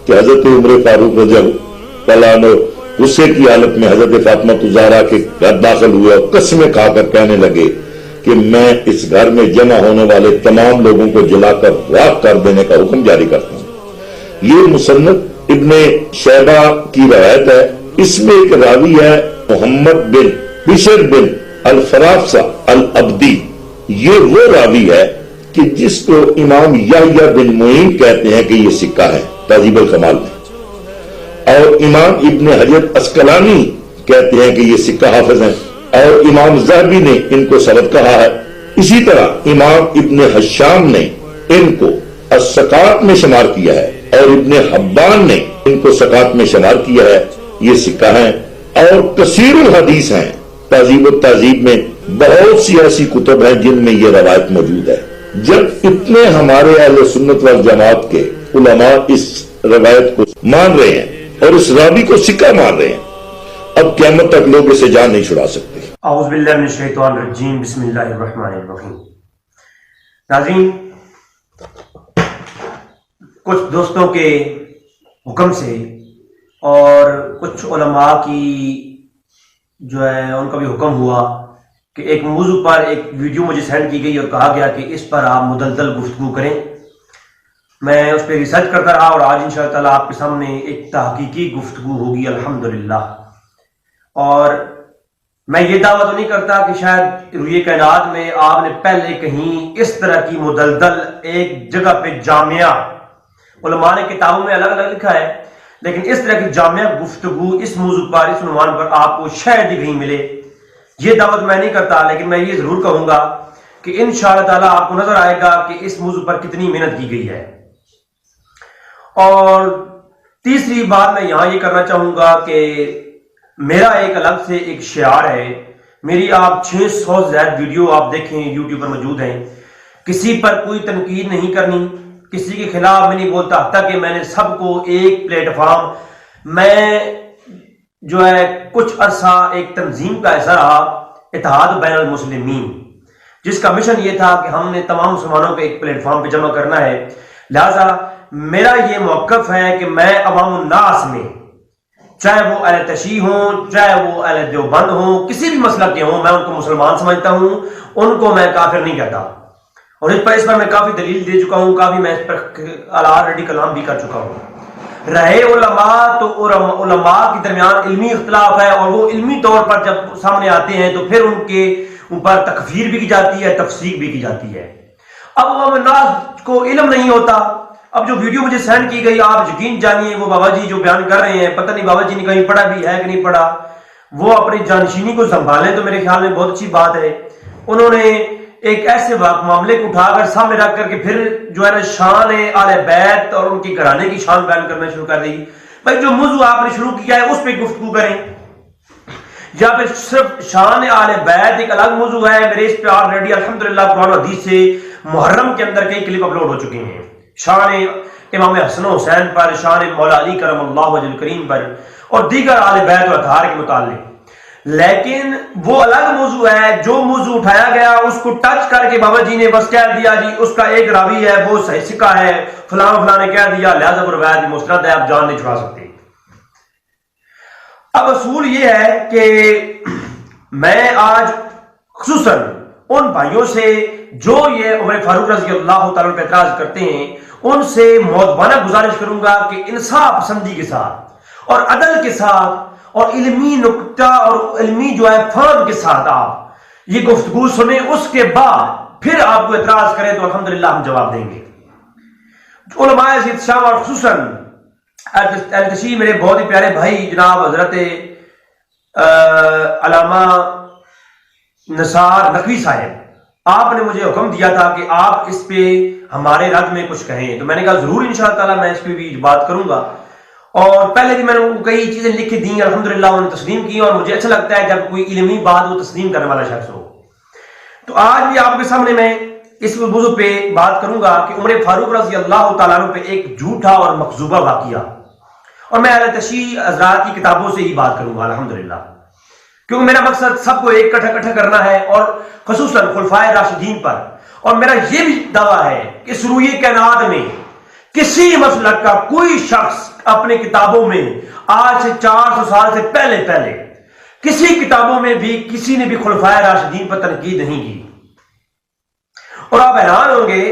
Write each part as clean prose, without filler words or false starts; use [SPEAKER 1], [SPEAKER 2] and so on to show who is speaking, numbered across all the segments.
[SPEAKER 1] کہ حضرت عمر فاروق رضی اللہ عنہ غصے کی حالت میں حضرت فاطمہ زہرا کے گھر داخل ہوئے اور قسمیں کھا کر کہنے لگے کہ میں اس گھر میں جمع ہونے والے تمام لوگوں کو جلا کر راکھ کر دینے کا حکم جاری کرتا ہوں۔ یہ مصنف ابن شیبہ کی روایت ہے۔ اس میں ایک راوی ہے محمد بن بشر بن الفرافسہ العبدی۔ یہ وہ راوی ہے کہ جس کو امام یحییٰ بن معین کہتے ہیں کہ یہ سکہ ہے تہذیب الکمال میں، اور امام ابن حجر عسقلانی کہتے ہیں کہ یہ سکہ حافظ ہیں، اور امام ذہبی نے ان کو سبت کہا ہے۔ اسی طرح امام ابن حشام نے ان کو الثقات میں شمار کیا ہے، اور ابن حبان نے ان کو ثقات میں شمار کیا ہے۔ یہ سکہ ہیں اور کثیر الحدیث ہیں۔ تہذیب و تہذیب میں بہت سی ایسی کتب ہیں جن میں یہ روایت موجود ہے۔ جب اتنے ہمارے اہل سنت والجماعت کے علماء اس روایت کو مان رہے ہیں اور اس راوی کو سکہ مان رہے ہیں، اب قیامت تک لوگ اسے جان نہیں چھڑا سکتے۔
[SPEAKER 2] اعوذ باللہ من الشیطان الرجیم، بسم اللہ الرحمن الرحیم۔ ناظرین، کچھ دوستوں کے حکم سے اور کچھ علماء کی جو ہے ان کا بھی حکم ہوا کہ ایک موضوع پر ایک ویڈیو مجھے سینڈ کی گئی اور کہا گیا کہ اس پر آپ مدلدل گفتگو کریں۔ میں اس پہ ریسرچ کرتا رہا اور آج انشاءاللہ تعالیٰ آپ کے سامنے ایک تحقیقی گفتگو ہوگی الحمدللہ۔ اور میں یہ دعویٰ تو نہیں کرتا کہ شاید روئے کائنات میں آپ نے پہلے کہیں اس طرح کی مدلدل ایک جگہ پہ جامعہ، علماء نے کتابوں میں الگ الگ لکھا ہے، لیکن اس طرح کی جامعہ گفتگو اس موضوع پر، اس عنوان پر آپ کو شاید ہی کہیں ملے۔ یہ دعوت میں نہیں کرتا، لیکن میں یہ ضرور کہوں گا کہ انشاءاللہ تعالیٰ آپ کو نظر آئے گا کہ اس موضوع پر کتنی محنت کی گئی ہے۔ اور تیسری بات میں یہاں یہ کرنا چاہوں گا کہ میرا ایک الگ سے ایک شعار ہے، میری آپ 600 سے زیادہ ویڈیو آپ دیکھیں یوٹیوب پر موجود ہیں، کسی پر کوئی تنقید نہیں کرنی، کسی کے خلاف میں نہیں بولتا، حتیٰ کہ میں نے سب کو ایک پلیٹ فارم، میں جو ہے کچھ عرصہ ایک تنظیم کا حصہ رہا، اتحاد بین المسلمین، جس کا مشن یہ تھا کہ ہم نے تمام مسلمانوں کو ایک پلیٹ فارم پہ جمع کرنا ہے۔ لہذا میرا یہ موقف ہے کہ میں عوام الناس میں، چاہے وہ اہل تشیع ہوں، چاہے وہ اہل دیوبند ہوں، کسی بھی مسلک کے ہوں، میں ان کو مسلمان سمجھتا ہوں، ان کو میں کافر نہیں کہتا۔ اور اس پر میں کافی دلیل دے چکا ہوں، کافی میں اس پر آلریڈی کلام بھی کر چکا ہوں۔ رہے علماء تو علماء کے درمیان علمی اختلاف ہے، اور وہ علمی طور پر جب سامنے آتے ہیں تو پھر ان کے اوپر تکفیر بھی کی جاتی ہے، تفسیق بھی کی جاتی ہے۔ اب عوام الناس کو علم نہیں ہوتا۔ اب جو ویڈیو مجھے سینڈ کی گئی، آپ یقین جانیے وہ بابا جی جو بیان کر رہے ہیں، پتہ نہیں بابا جی نے کہیں پڑھا بھی ہے کہ نہیں پڑھا، وہ اپنی جانشینی کو سنبھالیں تو میرے خیال میں بہت اچھی بات ہے۔ انہوں نے ایک ایسے معاملے کو اٹھا کر سامنے رکھ کر کے پھر جو ہے نا شان آل بیت اور ان کے گھرانے کی شان بیان کرنا شروع کر دی۔ بھائی جو موضوع آپ نے شروع کیا ہے اس پہ گفتگو کریں، یا پھر صرف شان آل بیت ایک الگ موضوع ہے۔ میرے اس پہ آلریڈی الحمدللہ قرآن و حدیث سے محرم کے اندر کئی کلپ اپلوڈ ہو چکے ہیں، شان امام حسن و حسین پر، شان مولا علی کرم اللہ وجہ الکریم پر، اور دیگر آل بیت و اطہار کے متعلق۔ لیکن وہ الگ موضوع ہے، جو موضوع اٹھایا گیا اس کو ٹچ کر کے بابا جی نے بس کہہ دیا جی اس کا ایک راوی ہے وہ صحیح سکہ ہے، فلاں فلاں نے کہہ دیا، لہذا وہ روایت مستند ہے، آپ جان نہیں چھڑا سکتے۔ اب اصول یہ ہے کہ میں آج خصوصاً ان بھائیوں سے جو یہ عمر فاروق رضی اللہ تعالیٰ پہ اعتراض کرتے ہیں، ان سے مؤدبانہ گزارش کروں گا کہ انصاف پسندی کے ساتھ اور عدل کے ساتھ اور علمی نکتہ اور علمی جو ہے فہم کے ساتھ آپ یہ گفتگو سنیں، اس کے بعد پھر آپ کو اعتراض کریں تو الحمدللہ ہم جواب دیں گے۔ علماء عزیز شام اور خصوصاً اہل تشیع میرے بہت ہی پیارے بھائی جناب حضرت علامہ نثار نقوی صاحب، آپ نے مجھے حکم دیا تھا کہ آپ اس پہ ہمارے رد میں کچھ کہیں، تو میں نے کہا ضرور انشاءاللہ تعالیٰ میں اس پہ بھی بات کروں گا۔ اور پہلے بھی میں نے کئی چیزیں لکھ کے دیں، الحمدللہ انہوں نے تسلیم کی، اور مجھے اچھا لگتا ہے جب کوئی علمی بات وہ تسلیم کرنے والا شخص ہو۔ تو آج بھی آپ کے سامنے میں اس موضوع پہ بات کروں گا کہ عمر فاروق رضی اللہ تعالیٰ عنہ پہ ایک جھوٹا اور مکذوبہ واقعہ، اور میں اہل تشیع حضرات کی کتابوں سے ہی بات کروں گا الحمدللہ، کیونکہ میرا مقصد سب کو ایک کٹھا کرنا ہے، اور خصوصاً خلفائے راشدین پر۔ اور میرا یہ بھی دعویٰ ہے کہ سروئے کائنات میں کسی مسلک کا کوئی شخص اپنی کتابوں میں آج سے 400 سال سے پہلے کسی کتابوں میں بھی کسی نے بھی خلفائے راشدین پر تنقید نہیں کی. اور آپ حیران ہوں گے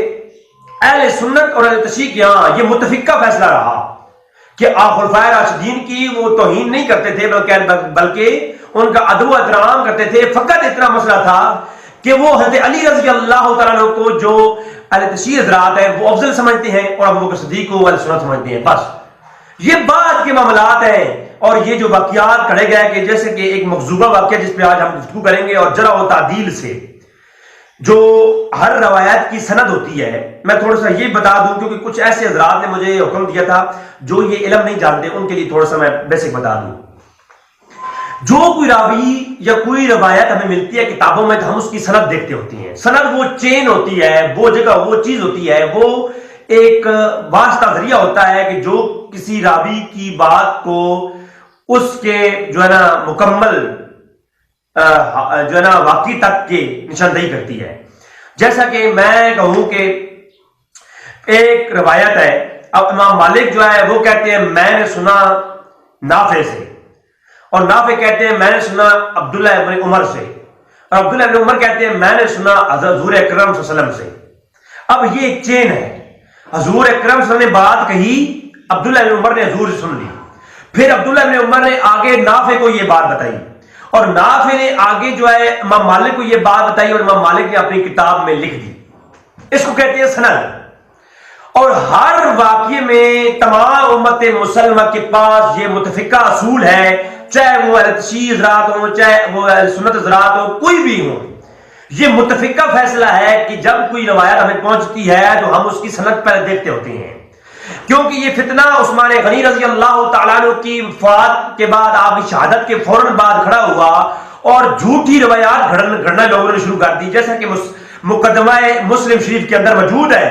[SPEAKER 2] اہل سنت اور اہل تشیع کے یہاں یہ متفقہ فیصلہ رہا کہ آپ خلفائے راشدین کی وہ توہین نہیں کرتے تھے بلکہ ان کا ادب و احترام کرتے تھے. فقط اتنا مسئلہ تھا کہ وہ حضرت علی رضی اللہ تعالیٰ عنہ کو جو اہل تشیع حضرات ہیں وہ افضل سمجھتے ہیں اور ابو بکر صدیق کو اہل سنت سمجھتے ہیں. بس یہ بعد کے معاملات ہیں. اور یہ جو واقعات کھڑے گئے کہ جیسے کہ ایک مغزوبہ واقعہ جس پہ آج ہم گفتگو کریں گے اور جرح و تعدیل سے جو ہر روایت کی سند ہوتی ہے، میں تھوڑا سا یہ بتا دوں کیونکہ کچھ ایسے حضرات نے مجھے حکم دیا تھا جو یہ علم نہیں جانتے، ان کے لیے تھوڑا سا میں بیسک بتا دوں. جو کوئی راوی یا کوئی روایت ہمیں ملتی ہے کتابوں میں تو ہم اس کی سند دیکھتے ہوتی ہیں. سند وہ چین ہوتی ہے، وہ جگہ وہ چیز ہوتی ہے، وہ ایک واسطہ ذریعہ ہوتا ہے کہ جو کسی راوی کی بات کو اس کے جو ہے نا مکمل جو ہے نا واقعی تک کی نشاندہی کرتی ہے. جیسا کہ میں کہوں کہ ایک روایت ہے، اب امام مالک جو ہے وہ کہتے ہیں میں نے سنا نافع سے، اور نافع کہتے ہیں میں نے سنا عبداللہ ابن عمر سے، اور عبداللہ ابن عمر کہتے ہیں میں نے سنا حضور اکرم صلی اللہ علیہ وسلم سے. اب یہ ایک چین ہے، حضور اکرم صلی اللہ علیہ وسلم نے بات کہی، عبداللہ ابن عمر نے حضور سے سن لی، پھر عبداللہ ابن عمر نے آگے نافع کو یہ بات بتائی، اور نافع نے آگے جو ہے امام مالک کو یہ بات بتائی، اور امام مالک نے اپنی کتاب میں لکھ دی. اس کو کہتے ہیں سند. اور ہر واقعے میں تمام امت مسلمہ کے پاس یہ متفقہ اصول ہے، چاہے وہ اہل تشیع حضرات ہوں، چاہے وہ اہل سنت حضرات ہوں، کوئی بھی ہوں، یہ متفقہ فیصلہ ہے کہ جب کوئی روایت ہمیں پہنچتی ہے تو ہم اس کی سند پہلے دیکھتے ہوتے ہیں. کیونکہ یہ فتنہ عثمان غنی رضی اللہ تعالیٰ عنہ کی وفات کے بعد، آپ کی شہادت کے فوراً بعد کھڑا ہوا اور جھوٹی روایات گھڑنا لوگوں نے شروع کر دی، جیسا کہ مقدمہ مسلم شریف کے اندر موجود ہے.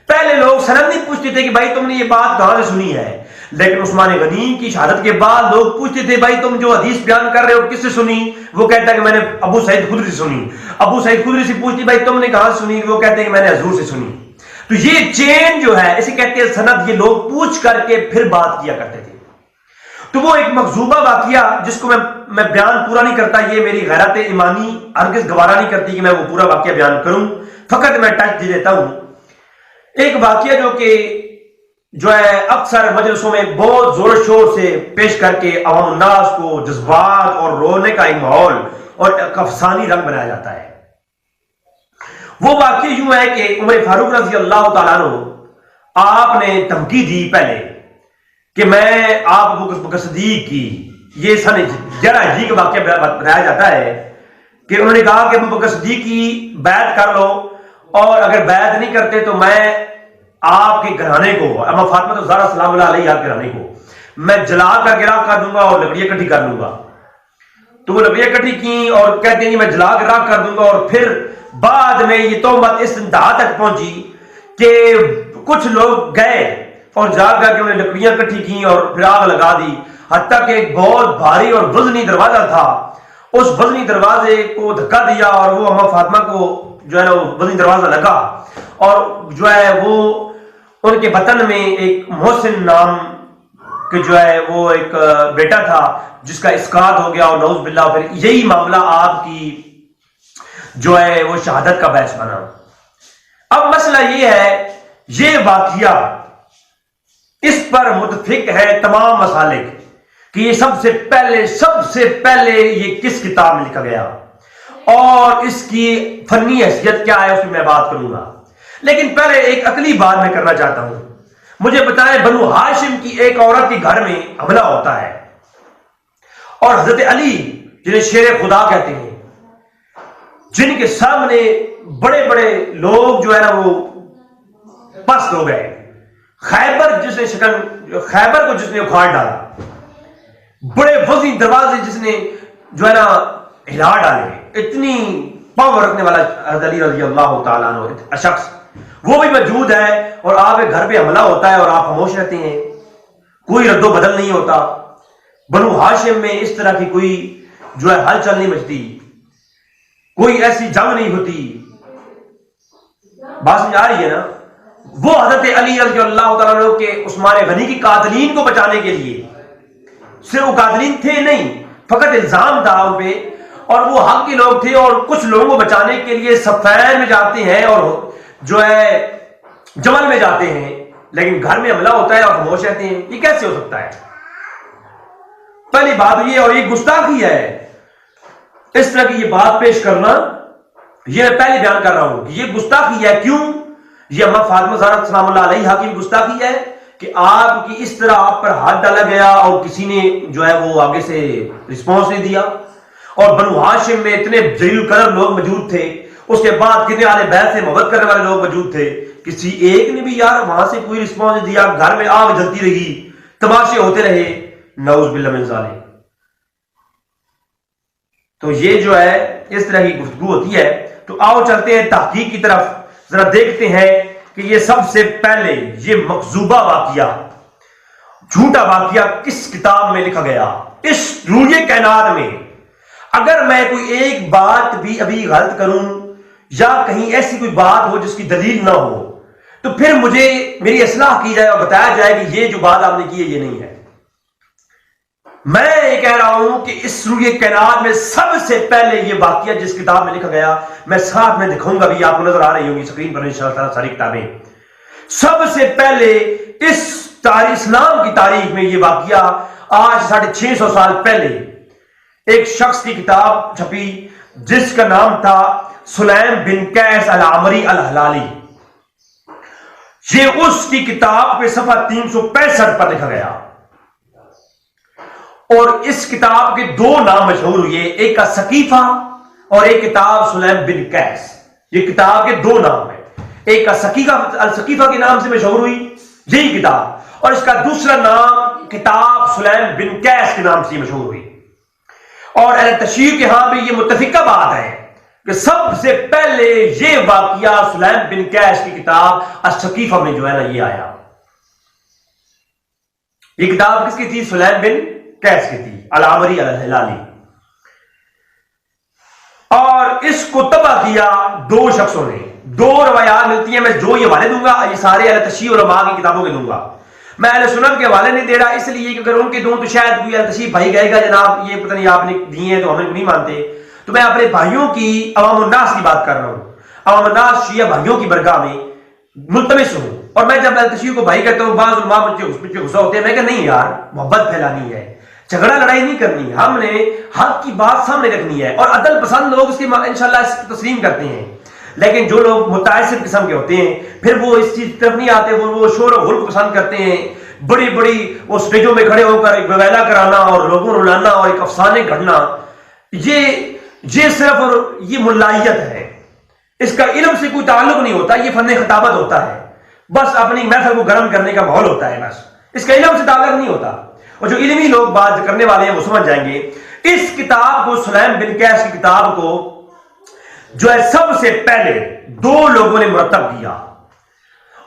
[SPEAKER 2] پہلے لوگ سند نہیں پوچھتے تھے کہ بھائی تم نے یہ بات کہاں سے سنی ہے، لیکن عثمان غنی کی شہادت کے بعد لوگ پوچھتے تھے بھائی تم جو حدیث بیان کر رہے ہو کس سے سنی؟ وہ کہتا ہے کہ میں نے ابو سعید خدری سے سنی. ابو سعید خدری سے پوچھتی بھائی تم نے کہاں سے سنی؟ وہ کہتے ہیں کہ میں نے حضور سے سنی. تو یہ چین جو ہے اسے کہتے ہیں سند. یہ لوگ پوچھ کر کے پھر بات کیا کرتے تھے. تو وہ ایک مغزوبہ واقعہ جس کو میں بیان پورا نہیں کرتا، یہ میری غیرت ایمانی ہرگز گوارا نہیں کرتی کہ میں وہ پورا واقعہ بیان کروں، فقط میں ٹچ دے دیتا ہوں. ایک واقعہ جو ہے اکثر مجلسوں میں بہت زور شور سے پیش کر کے عوام الناس کو جذبات اور رونے کا ایک ماحول اور ایک افسانی رنگ بنایا جاتا ہے. وہ واقعہ یوں ہے کہ عمر فاروق رضی اللہ تعالیٰ عنہ آپ نے دھمکی دی پہلے کہ میں آپ ابو بکر صدیق کی، یہ سن 11 ہجری کا واقعہ بتایا جاتا ہے کہ انہوں نے کہا کہ ابو بکر صدیق کی بیعت کر لو، اور اگر بیعت نہیں کرتے تو میں آپ کے گھرانے کو، اما فاطمہ الزہرا سلام اللہ علیہ کے گھرانے کو میں جلا کر راکھ کر دوں گا اور لکڑیاں اکٹھی کر لوں گا. تو وہ لکڑیاں اکٹھی کی اور کہتے ہیں کہ میں جلا کر راکھ کر دوں گا. اور پھر بعد میں یہ تہمت اس انتہا تک پہنچی کہ کچھ لوگ گئے اور جا کر کے انہیں لکڑیاں اکٹھی کی اور پھر آگ لگا دی، حتیٰ کہ ایک بہت بھاری اور وزنی دروازہ تھا، اس وزنی دروازے کو دھکا دیا اور وہ اما فاطمہ کو جو ہے نا وہ وزنی دروازہ لگا، اور جو ہے وہ ان کے وطن میں ایک محسن نام کہ جو ہے وہ ایک بیٹا تھا جس کا اسقاط ہو گیا، اور نعوذ باللہ پھر یہی معاملہ آپ کی جو ہے وہ شہادت کا باعث بنا. اب مسئلہ یہ ہے، یہ واقعہ اس پر متفق ہے تمام مسالک کہ یہ سب سے پہلے یہ کس کتاب میں لکھا گیا اور اس کی فنی حیثیت کیا ہے اس میں بات کروں گا. لیکن پہلے ایک عقلی بات میں کرنا چاہتا ہوں. مجھے بتائیں، بنو ہاشم کی ایک عورت کے گھر میں حملہ ہوتا ہے اور حضرت علی جنہیں شیر خدا کہتے ہیں، جن کے سامنے بڑے بڑے لوگ جو ہے نا وہ پست ہو گئے، خیبر کو جس نے اکھاڑ ڈالا، بڑے وزنی دروازے جس نے جو ہے نا ہلا ڈالے، اتنی پاور رکھنے والا حضرت علی رضی اللہ تعالیٰ عنہ شخص وہ بھی موجود ہے، اور آپ کے گھر پہ حملہ ہوتا ہے اور آپ خاموش رہتے ہیں، کوئی رد و بدل نہیں ہوتا. بنو ہاشم میں اس طرح کی کوئی جو ہے ہلچل نہیں مچتی، کوئی ایسی جنگ نہیں ہوتی. بات سمجھ آ رہی ہے نا؟ وہ حضرت علی رضی اللہ تعالیٰ عنہ کے عثمان غنی کی قاتلین کو بچانے کے لیے، صرف وہ قاتلین تھے نہیں، فقط الزام تھا ان پہ، اور وہ حق کے لوگ تھے، اور کچھ لوگوں کو بچانے کے لیے صفین میں جاتے ہیں اور جو ہے جمل میں جاتے ہیں، لیکن گھر میں حملہ ہوتا ہے اور خاموش رہتے ہیں. یہ کیسے ہو سکتا ہے؟ پہلی بات یہ، اور یہ گستاخی ہے اس طرح کی یہ بات پیش کرنا. یہ میں پہلے بیان کر رہا ہوں کہ یہ گستاخی ہے. کیوں؟ یہ اماں فاطمہ زہرا سلام اللہ علیہا کی گستاخی ہے کہ آپ کی اس طرح آپ پر ہاتھ ڈالا گیا اور کسی نے جو ہے وہ آگے سے رسپانس نہیں دیا. اور بنو ہاشم میں اتنے جلیل قدر لوگ موجود تھے، اس کے بعد کتنے اہل بیت سے محبت کرنے والے لوگ موجود تھے، کسی ایک نے بھی یار وہاں سے کوئی رسپانس نہیں دیا. گھر میں آگ جلتی رہی، تماشے ہوتے رہے. نعوذ باللہ من ذالک. تو یہ جو ہے اس طرح کی گفتگو ہوتی ہے. تو آؤ چلتے ہیں تحقیق کی طرف، ذرا دیکھتے ہیں کہ یہ سب سے پہلے یہ مکذوبہ واقعہ، جھوٹا واقعہ کس کتاب میں لکھا گیا. اس روئے کائنات میں اگر میں کوئی ایک بات بھی ابھی غلط کروں یا کہیں ایسی کوئی بات ہو جس کی دلیل نہ ہو تو پھر مجھے میری اصلاح کی جائے اور بتایا جائے کہ یہ جو بات آپ نے کی ہے یہ نہیں ہے. میں یہ کہہ رہا ہوں کہ اس روئے کائنات میں سب سے پہلے یہ واقعہ جس کتاب میں لکھا گیا، میں ساتھ میں دکھاؤں گا بھی، آپ کو نظر آ رہی ہوگی اسکرین پر انشاءاللہ ساری کتابیں. سب سے پہلے اس اسلام کی تاریخ میں یہ واقعہ آج 650 سال پہلے ایک شخص کی کتاب چھپی جس کا نام تھا سلیم بن قیس العمری الہلالی. یہ اس کی کتاب پہ صفحہ 365 پر لکھا گیا، اور اس کتاب کے دو نام مشہور ہوئے، ایک کا سقیفہ اور ایک کتاب سلیم بن قیس. یہ کتاب کے دو نام ہیں، ایک کا السقیفہ کے نام سے مشہور ہوئی یہی کتاب، اور اس کا دوسرا نام کتاب سلیم بن قیس کے نام سے مشہور ہوئی. اور اہل تشیع کے ہاں بھی یہ متفقہ بات ہے کہ سب سے پہلے یہ واقعہ سلیم بن قیس کی کتاب السقیفہ میں جو ہے نا یہ آیا. یہ کتاب کس کی تھی؟ سلیم بن قیس کی تھی العمری الہلالی. اور اس کو تباہ کیا دو شخصوں نے. دو روایات ملتی ہیں، میں جو یہ حوالے دوں گا یہ سارے اہل تشیع علماء کی کتابوں کے دوں گا. میں اہل سنت کے حوالے نہیں دے رہا اس لیے کہ اگر ان کے دوں تو شاید کوئی اہل تشیع بھائی کہے گا جناب یہ پتہ نہیں آپ نے دیے ہیں تو ہمیں نہیں مانتے. تو میں اپنے بھائیوں کی، عوام الناس کی بات کر رہا ہوں. عوام الناس شیعہ بھائیوں کی برگاہ میں ملتمس ہوں. اور میں جب اہل تشیع کو بھائی کہتا ہوں بعض علماء مجھ پہ غصہ ہوتے ہیں، میں کہ نہیں یار محبت پھیلانی ہے، جھگڑا لڑائی نہیں کرنی، ہم نے حق کی بات سامنے رکھنی ہے. اور عدل پسند لوگ اس کی انشاءاللہ اس کی تسلیم کرتے ہیں، لیکن جو لوگ متعصب قسم کے ہوتے ہیں پھر وہ اس چیز طرف نہیں آتے، وہ شور و غل کو پسند کرتے ہیں. بڑی بڑی وہ سٹیجوں میں کھڑے ہو کر ایک ویلا کرانا اور لوگوں کو رلانا اور ایک افسانے گھڑنا، یہ صرف اور یہ ملائیت ہے. اس کا علم سے کوئی تعلق نہیں ہوتا، یہ فن خطابت ہوتا ہے، بس اپنی محفل کو گرم کرنے کا ماحول ہوتا ہے، بس اس کا علم سے تعلق نہیں ہوتا. اور جو علمی لوگ بات کرنے والے ہیں وہ سمجھ جائیں گے. اس کتاب کو سلیم بن قیس کی کتاب کو جو ہے سب سے پہلے دو لوگوں نے مرتب کیا،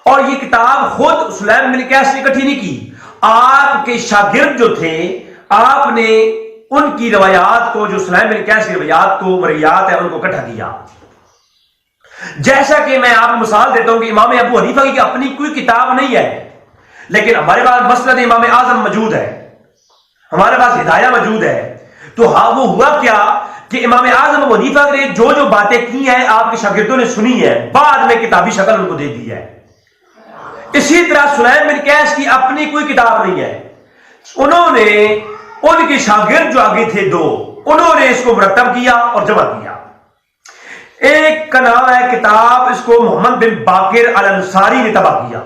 [SPEAKER 2] اور یہ کتاب خود سلیم بن قیس نے اکٹھی نہیں کی. آپ کے شاگرد جو تھے آپ نے ان کی روایات کو، جو سلیم بن قیس کی روایات کو مرویات ہے ان کو اکٹھا کیا. جیسا کہ میں آپ کو مثال دیتا ہوں کہ امام ابو حنیفہ کی اپنی کوئی کتاب نہیں ہے، لیکن ہمارے پاس مسند امام اعظم موجود ہے، ہمارے پاس ہدایہ موجود ہے. تو ہاں وہ ہوا کیا کہ امام اعظم ابو حنیفہ نے جو باتیں کی ہیں آپ کے شاگردوں نے سنی ہے، بعد میں کتابی شکل ان کو دے دی ہے. اسی طرح سلیم بن قیس کی اپنی کوئی کتاب نہیں ہے، انہوں نے ان کے شاگرد جو آگے تھے دو، انہوں نے اس کو مرتب کیا اور جمع کیا. ایک کا نام ہے کتاب، اس کو محمد بن باقر الانصاری نے تباہ کیا.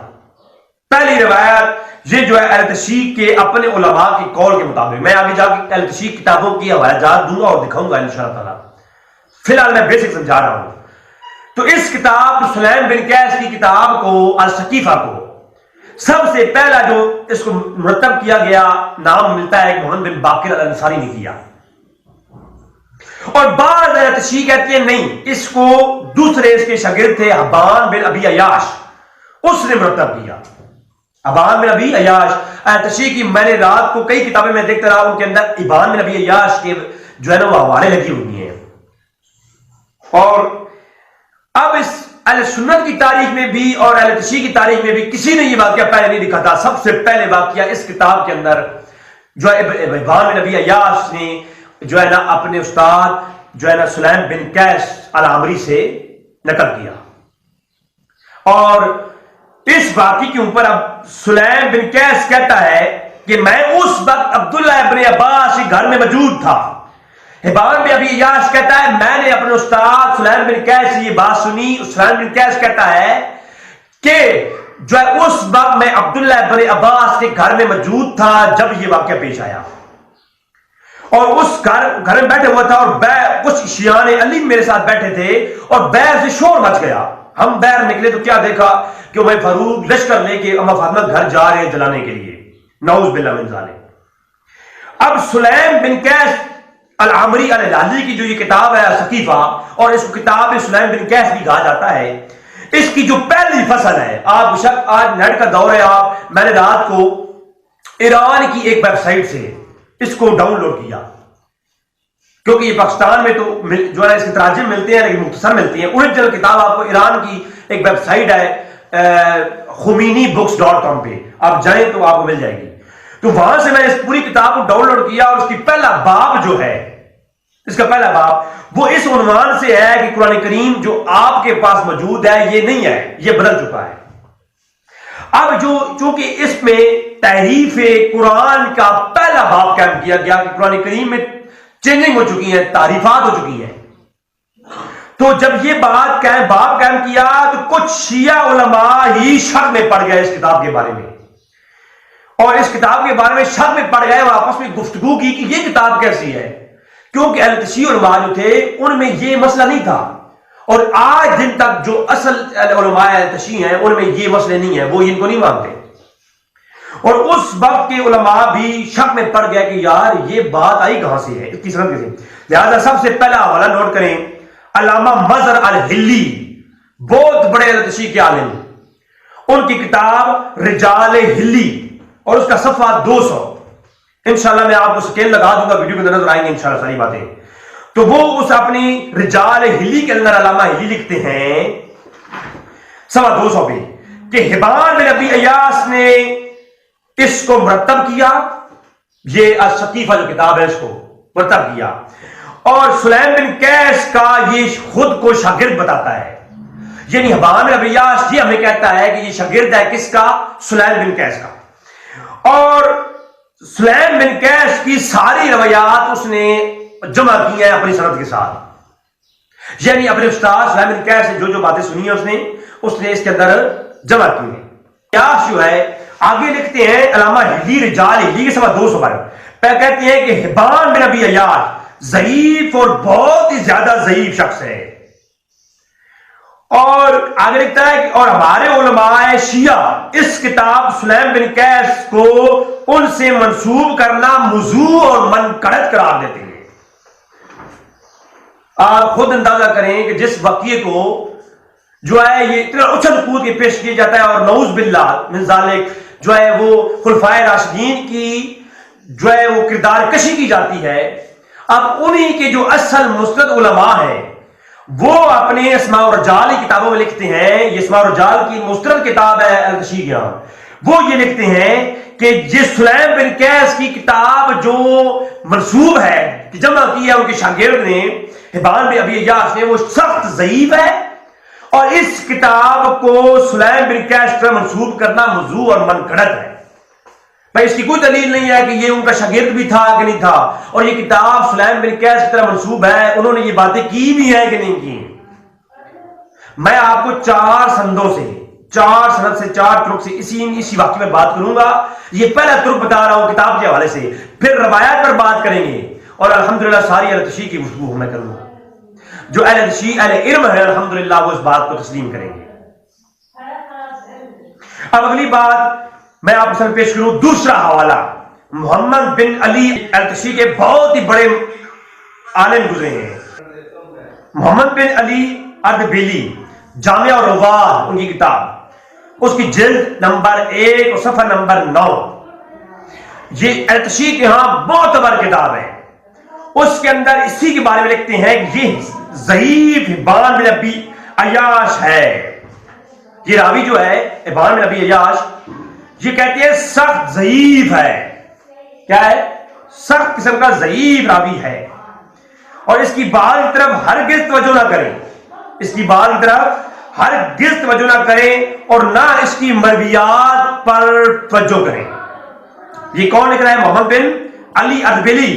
[SPEAKER 2] پہلی روایت یہ جو ہے اہل تشیع کے اپنے علماء کی قول کے مطابق، میں آگے جا کے اہل تشیع کتابوں کی حوالہ جات دوں گا اور دکھاؤں گا انشاءاللہ تعالی، فی الحال میں بیسک سمجھا رہا ہوں. تو اس کتاب سلیم بن قیس کی کتاب کو السقیفہ کو سب سے پہلا جو اس کو مرتب کیا گیا نام ملتا ہے محمد بن باقر الانصاری نے کیا. اور بعض اہل تشیع کہتے ہیں نہیں، اس کو دوسرے اس کے شاگرد تھے حبان بن ابی عیاش، اس نے مرتب کیا. حبان بن ابی عیاش اہل تشیع کی، میں نے رات کو کئی کتابیں میں دیکھتا رہا ان کے اندر حبان بن ابی عیاش کے جو ہے نا وہ حوالے لگی ہوئی ہیں. اور اب اس اہل سنت کی تاریخ میں بھی اور اہل تشیع کی تاریخ میں بھی کسی نے یہ واقعہ پہلے نہیں لکھا تھا. سب سے پہلے واقعہ اس کتاب کے اندر جو ہے حبان بن ابی عیاش نے جو ہے نا اپنے استاد جو ہے نا سلیم بن قیس العامری سے نقل کیا. اور اس واقعے کے اوپر اب سلیم بن قیس کہتا ہے کہ میں اس وقت عبداللہ ابن عباس کے گھر میں موجود تھا. حبان بن ابی عیاش کہتا ہے میں نے اپنے استاد سلیم بن قیس سے یہ بات سنی. سلیم بن قیس کہتا ہے کہ جو ہے اس وقت میں عبداللہ ابن عباس کے گھر میں موجود تھا جب یہ واقعہ پیش آیا. اور اس گھر میں بیٹھے ہوا تھا اور کچھ شیعان علی میرے ساتھ بیٹھے تھے اور بیر سے شور مچ گیا. ہم بیر نکلے تو کیا دیکھا کہ عمر فاروق لشکر لے کے اما فاطمہ گھر جا رہے ہیں جلانے کے لیے. نعوذ باللہ من ذالک. اب سلیم بن قیس العامری الہلالی کی جو یہ کتاب ہے سقیفہ، اور اس کو کتاب سلیم بن قیس بھی کہا جاتا ہے، اس کی جو پہلی فصل ہے، آپ شک آج نیٹ کا دور ہے، میں نے رات کو ایران کی ایک ویب سائٹ سے اس کو ڈاؤن لوڈ کیا، کیونکہ یہ پاکستان میں تو جو ہے اس کے تراجم ملتے ہیں لیکن مختصر ملتی ہیں. اوریجنل کتاب آپ کو ایران کی ایک ویب سائٹ ہے خمینی.books.com پہ آپ جائیں تو آپ کو مل جائے گی. تو وہاں سے میں اس پوری کتاب کو ڈاؤن لوڈ کیا اور اس کی پہلا باب جو ہے، اس کا پہلا باب وہ اس عنوان سے ہے کہ قرآن کریم جو آپ کے پاس موجود ہے یہ نہیں ہے، یہ بدل چکا ہے. اب چونکہ اس میں تحریف قرآن کا پہلا باب قائم کیا گیا کہ قرآن کریم میں چینجنگ ہو چکی ہیں، تعریفات ہو چکی ہیں، تو جب یہ باب قائم کیا تو کچھ شیعہ علماء ہی شک میں پڑ گئے اس کتاب کے بارے میں، اور اس کتاب کے بارے میں شک میں پڑ گئے اور آپس میں گفتگو کی کہ یہ کتاب کیسی ہے، کیونکہ اہل تشیع علماء جو تھے ان میں یہ مسئلہ نہیں تھا. اور آج دن تک جو اصل علماء اہل تشیع ہیں ان میں یہ مسئلے نہیں ہیں، وہ ان کو نہیں مانتے. اور اس وقت کے علماء بھی شک میں پڑ گئے کہ یار یہ بات آئی کہاں سے ہے، اس کی سند کیسے. لہذا سب سے پہلا حوالہ نوٹ کریں، علامہ مظہر الحلی، بہت بڑے اہل تشیع کے عالم، ان کی کتاب رجال حلی اور اس کا صفحہ 200. انشاءاللہ میں آپ کو سکیل لگا دوں گا، ویڈیو کے اندر نظر آئیں گے انشاءاللہ ساری باتیں. تو وہ اس اپنی رجال حلی کے اندر علامہ حلی لکھتے ہیں صفحہ 200 پہ کہ حبان بن ابی عیاش نے اس کو مرتب کیا، یہ السقیفہ جو کتاب ہے اس کو مرتب کیا، اور سلیم بن قیس کا یہ خود کو شاگرد بتاتا ہے. یعنی حبان بن ابی عیاش یہ ہمیں کہتا ہے کہ یہ شاگرد ہے کس کا؟ سلیم بن قیس کا. اور سلیم بن قیس کی ساری روایات اس نے جمع کی ہیں اپنی سند کے ساتھ، یعنی اپنے استاد سلیم بن قیس سے جو باتیں سنی ہیں اس نے اس کے اندر جمع کی ہیں. قیاس جو ہے آگے لکھتے ہیں علامہ حلی رجال حلی کے صفحہ 200 پر کہتے ہیں کہ حبان بن ابی عیاش ضعیف اور بہت ہی زیادہ ضعیف شخص ہے. اور آگے لکھتا ہے کہ اور ہمارے علماء شیعہ اس کتاب سلیم بن قیس کو ان سے منسوب کرنا موضوع اور منقرض قرار دیتے ہیں. آپ خود اندازہ کریں کہ جس واقعے کو جو ہے یہ اتنا اچھل کود کے پیش کیا جاتا ہے اور نعوذ باللہ من ذالک جو ہے وہ خلفائے راشدین کی جو ہے وہ کردار کشی کی جاتی ہے. اب انہی کے جو اصل مستند علماء ہیں وہ اپنے اسماء الرجال کی کتابوں میں لکھتے ہیں، یہ اسماء الرجال کی مستند کتاب ہے اہل تشیع یہاں، وہ یہ لکھتے ہیں کہ جس سلیم بن قیس کی کتاب جو منسوب ہے کہ جمع کی ہے ان کے شاگرد نے حبان بن ابی عیاش نے، وہ سخت ضعیف ہے، اور اس کتاب کو سلیم بن قیس پر منسوب کرنا موضوع اور منقرض ہے. بھائی اس کی کوئی دلیل نہیں ہے کہ یہ ان کا شاگرد بھی تھا کہ نہیں تھا، اور یہ کتاب سلیم بن قیس کی طرح منسوب ہے، انہوں نے یہ باتیں کی بھی ہیں کہ نہیں کی. میں آپ کو 4 سندوں سے 4 سند سے 4 طرق سے اسی واقعے میں بات کروں گا. یہ پہلا طرق بتا رہا ہوں کتاب کے حوالے سے، پھر روایات پر بات کریں گے، اور الحمدللہ ساری اہل تشیع کی گفتگو میں کروں گا. جو اہل تشیع اہل علم ہے الحمدللہ وہ اس بات کو تسلیم کریں گے. اب اگلی بات میں آپ کو پیش کروں، دوسرا حوالہ محمد بن علی اہل تشیع کے بہت ہی بڑے عالم گزرے ہیں. محمد بن علی اردبیلی، جامع اور رواد ان کی کتاب، اس کی جلد نمبر 1 اور صفحہ نمبر 9، یہ اہل تشیع کے ہاں بہت بڑی کتاب ہے. اس کے اندر اسی کے بارے میں لکھتے ہیں کہ یہ ضعیف حبان بن ابی عیاش ہے. یہ راوی جو ہے ابان بن ابی عیاش یہ کہتے ہیں سخت ضعیف ہے. کیا ہے؟ سخت قسم کا ضعیف راوی ہے. اور اس کی بات کی طرف ہرگز توجہ نہ کریں. اس کی بات کی طرف ہرگز توجہ نہ کریں اور نہ اس کی مرویات پر توجہ کریں. یہ کون لکھ رہا ہے؟ محمد بن علی اردبیلی،